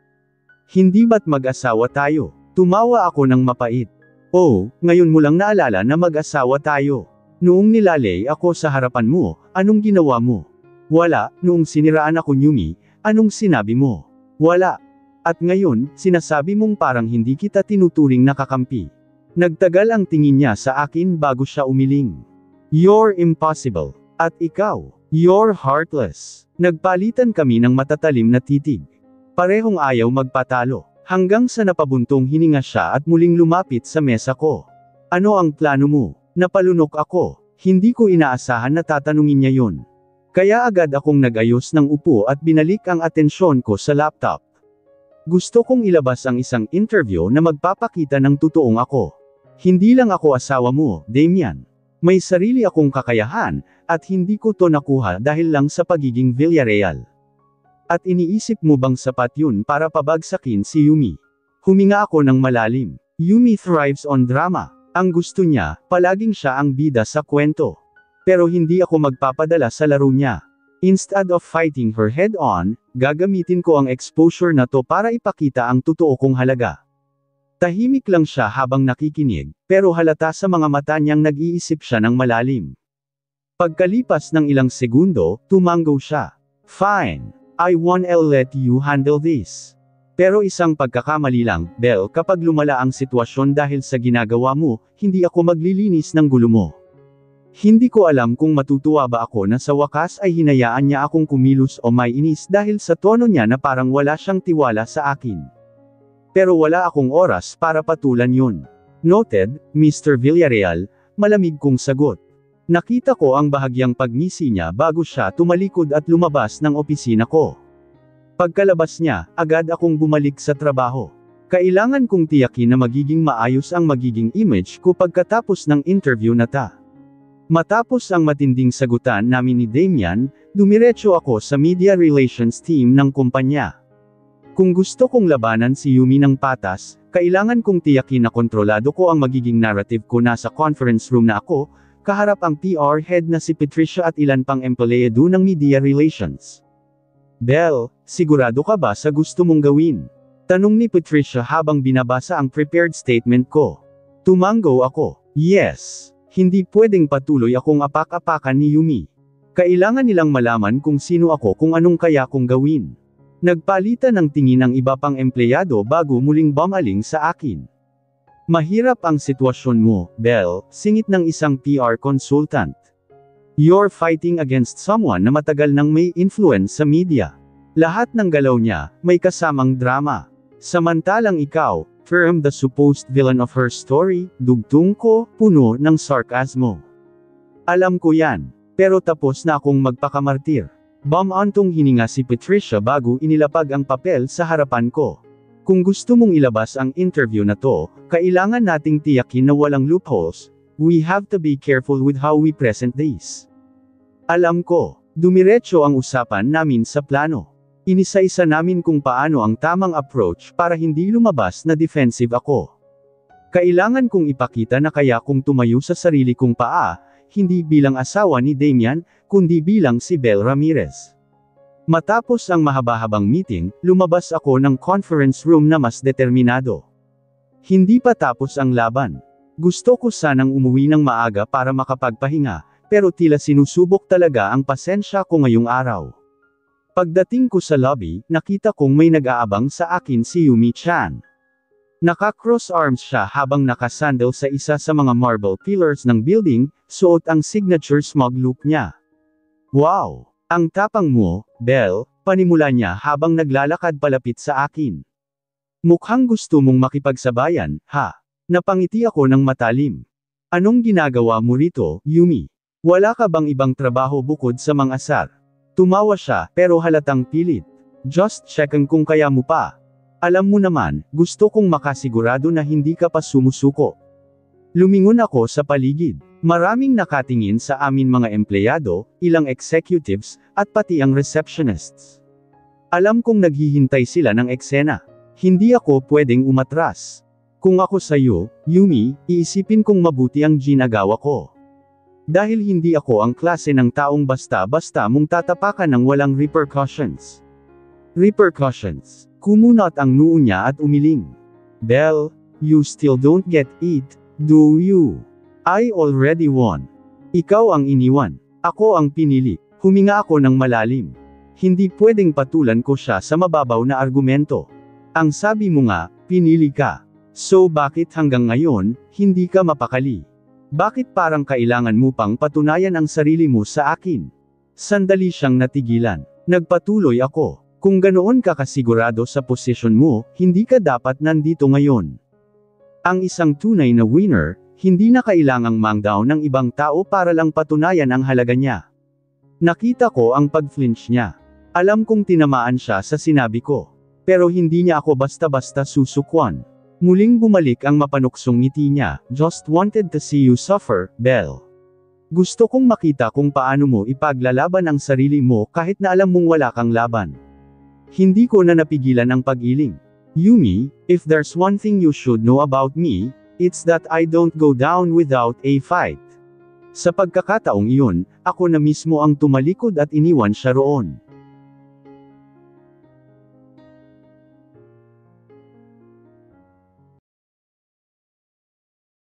Hindi ba't mag-asawa tayo? Tumawa ako ng mapait. Oh, ngayon mo lang naalala na mag-asawa tayo. Noong nilalay ako sa harapan mo, anong ginawa mo? Wala. Noong siniraan ako Yumi, anong sinabi mo? Wala. At ngayon, sinasabi mong parang hindi kita tinuturing na kakampi. Nagtagal ang tingin niya sa akin bago siya umiling. You're impossible. At ikaw, you're heartless. Nagpalitan kami ng matatalim na titig. Parehong ayaw magpatalo. Hanggang sa napabuntong hininga siya at muling lumapit sa mesa ko. Ano ang plano mo? Napalunok ako. Hindi ko inaasahan na tatanungin niya yon. Kaya agad akong nag-ayos ng upo at binalik ang atensyon ko sa laptop. Gusto kong ilabas ang isang interview na magpapakita ng totoong ako. Hindi lang ako asawa mo, Damian. May sarili akong kakayahan, at hindi ko to nakuha dahil lang sa pagiging Villarreal. At iniisip mo bang sapat yun para pabagsakin si Yumi? Huminga ako ng malalim. Yumi thrives on drama. Ang gusto niya, palaging siya ang bida sa kwento. Pero hindi ako magpapadala sa laro niya. Instead of fighting her head-on, gagamitin ko ang exposure na to para ipakita ang totoo kong halaga. Tahimik lang siya habang nakikinig, pero halata sa mga mata niyang nag-iisip siya ng malalim. Pagkalipas ng ilang segundo, tumango siya. Fine. I wanna let you handle this. Pero isang pagkakamali lang, Belle, kapag lumala ang sitwasyon dahil sa ginagawa mo, hindi ako maglilinis ng gulo mo. Hindi ko alam kung matutuwa ba ako na sa wakas ay hinayaan niya akong kumilos o may inis dahil sa tono niya na parang wala siyang tiwala sa akin. Pero wala akong oras para patulan yun. Noted, Mr. Villarreal, malamig kong sagot. Nakita ko ang bahagyang pagngisi niya bago siya tumalikod at lumabas ng opisina ko. Pagkalabas niya, agad akong bumalik sa trabaho. Kailangan kong tiyakin na magiging maayos ang magiging image ko pagkatapos ng interview na ta. Matapos ang matinding sagutan namin ni Damian, dumiretso ako sa media relations team ng kumpanya. Kung gusto kong labanan si Yumi ng patas, kailangan kong tiyakin na kontrolado ko ang magiging narrative ko nasa conference room na ako, kaharap ang PR head na si Patricia at ilan pang empleyado ng media relations. Belle, sigurado ka ba sa gusto mong gawin? Tanong ni Patricia habang binabasa ang prepared statement ko. Tumango ako. Yes. Hindi pwedeng patuloy akong apak-apakan ni Yumi. Kailangan nilang malaman kung sino ako kung anong kaya kong gawin. Nagpalitan ng tingin ang iba pang empleyado bago muling bumaling sa akin. Mahirap ang sitwasyon mo, Belle, singit ng isang PR consultant. You're fighting against someone na matagal nang may influence sa media. Lahat ng galaw niya, may kasamang drama. Samantalang ikaw, Firm, the supposed villain of her story, dugtong ko, puno ng sarkasmo. Alam ko yan. Pero tapos na akong magpakamartir. Bumantong hininga si Patricia bago inilapag ang papel sa harapan ko. Kung gusto mong ilabas ang interview na to, kailangan nating tiyakin na walang loopholes. We have to be careful with how we present this. Alam ko. Dumiretso ang usapan namin sa plano. Inisa-isa namin kung paano ang tamang approach para hindi lumabas na defensive ako. Kailangan kong ipakita na kaya kong tumayo sa sarili kong paa, hindi bilang asawa ni Damian, kundi bilang si Belle Ramirez. Matapos ang mahaba-habang meeting, lumabas ako ng conference room na mas determinado. Hindi pa tapos ang laban. Gusto ko sanang umuwi ng maaga para makapagpahinga, pero tila sinusubok talaga ang pasensya ko ngayong araw. Pagdating ko sa lobby, nakita kong may nag-aabang sa akin si Yumi Chan. Naka-cross arms siya habang nakasandal sa isa sa mga marble pillars ng building, suot ang signature smug look niya. Wow! Ang tapang mo, Belle, panimula niya habang naglalakad palapit sa akin. Mukhang gusto mong makipagsabayan, ha? Napangiti ako ng matalim. Anong ginagawa mo rito, Yumi? Wala ka bang ibang trabaho bukod sa mang-asar? Tumawa siya, pero halatang pilit. Just checking kung kaya mo pa. Alam mo naman, gusto kong makasigurado na hindi ka pa sumusuko. Lumingon ako sa paligid. Maraming nakatingin sa amin mga empleyado, ilang executives, at pati ang receptionists. Alam kong naghihintay sila ng eksena. Hindi ako pwedeng umatras. Kung ako sa'yo, Yumi, iisipin kong mabuti ang ginagawa ko. Dahil hindi ako ang klase ng taong basta-basta mong tatapakan ng walang repercussions. Repercussions. Kumunot ang noo niya at umiling. Belle, you still don't get it, do you? I already won. Ikaw ang iniwan. Ako ang pinili. Huminga ako ng malalim. Hindi pwedeng patulan ko siya sa mababaw na argumento. Ang sabi mo nga, pinili ka. So bakit hanggang ngayon, hindi ka mapakali? Bakit parang kailangan mo pang patunayan ang sarili mo sa akin? Sandali siyang natigilan. Nagpatuloy ako. Kung ganoon ka kasigurado sa posisyon mo, hindi ka dapat nandito ngayon. Ang isang tunay na winner, hindi na kailangang mang-down ng ibang tao para lang patunayan ang halaga niya. Nakita ko ang pag-flinch niya. Alam kong tinamaan siya sa sinabi ko. Pero hindi niya ako basta-basta susukwan. Muling bumalik ang mapanuksong ngiti niya. Just wanted to see you suffer, Belle. Gusto kong makita kung paano mo ipaglalaban ang sarili mo kahit na alam mong wala kang laban. Hindi ko na napigilan ang pag-iling. Yumi, if there's one thing you should know about me, it's that I don't go down without a fight. Sa pagkakataong iyon, ako na mismo ang tumalikod at iniwan siya roon.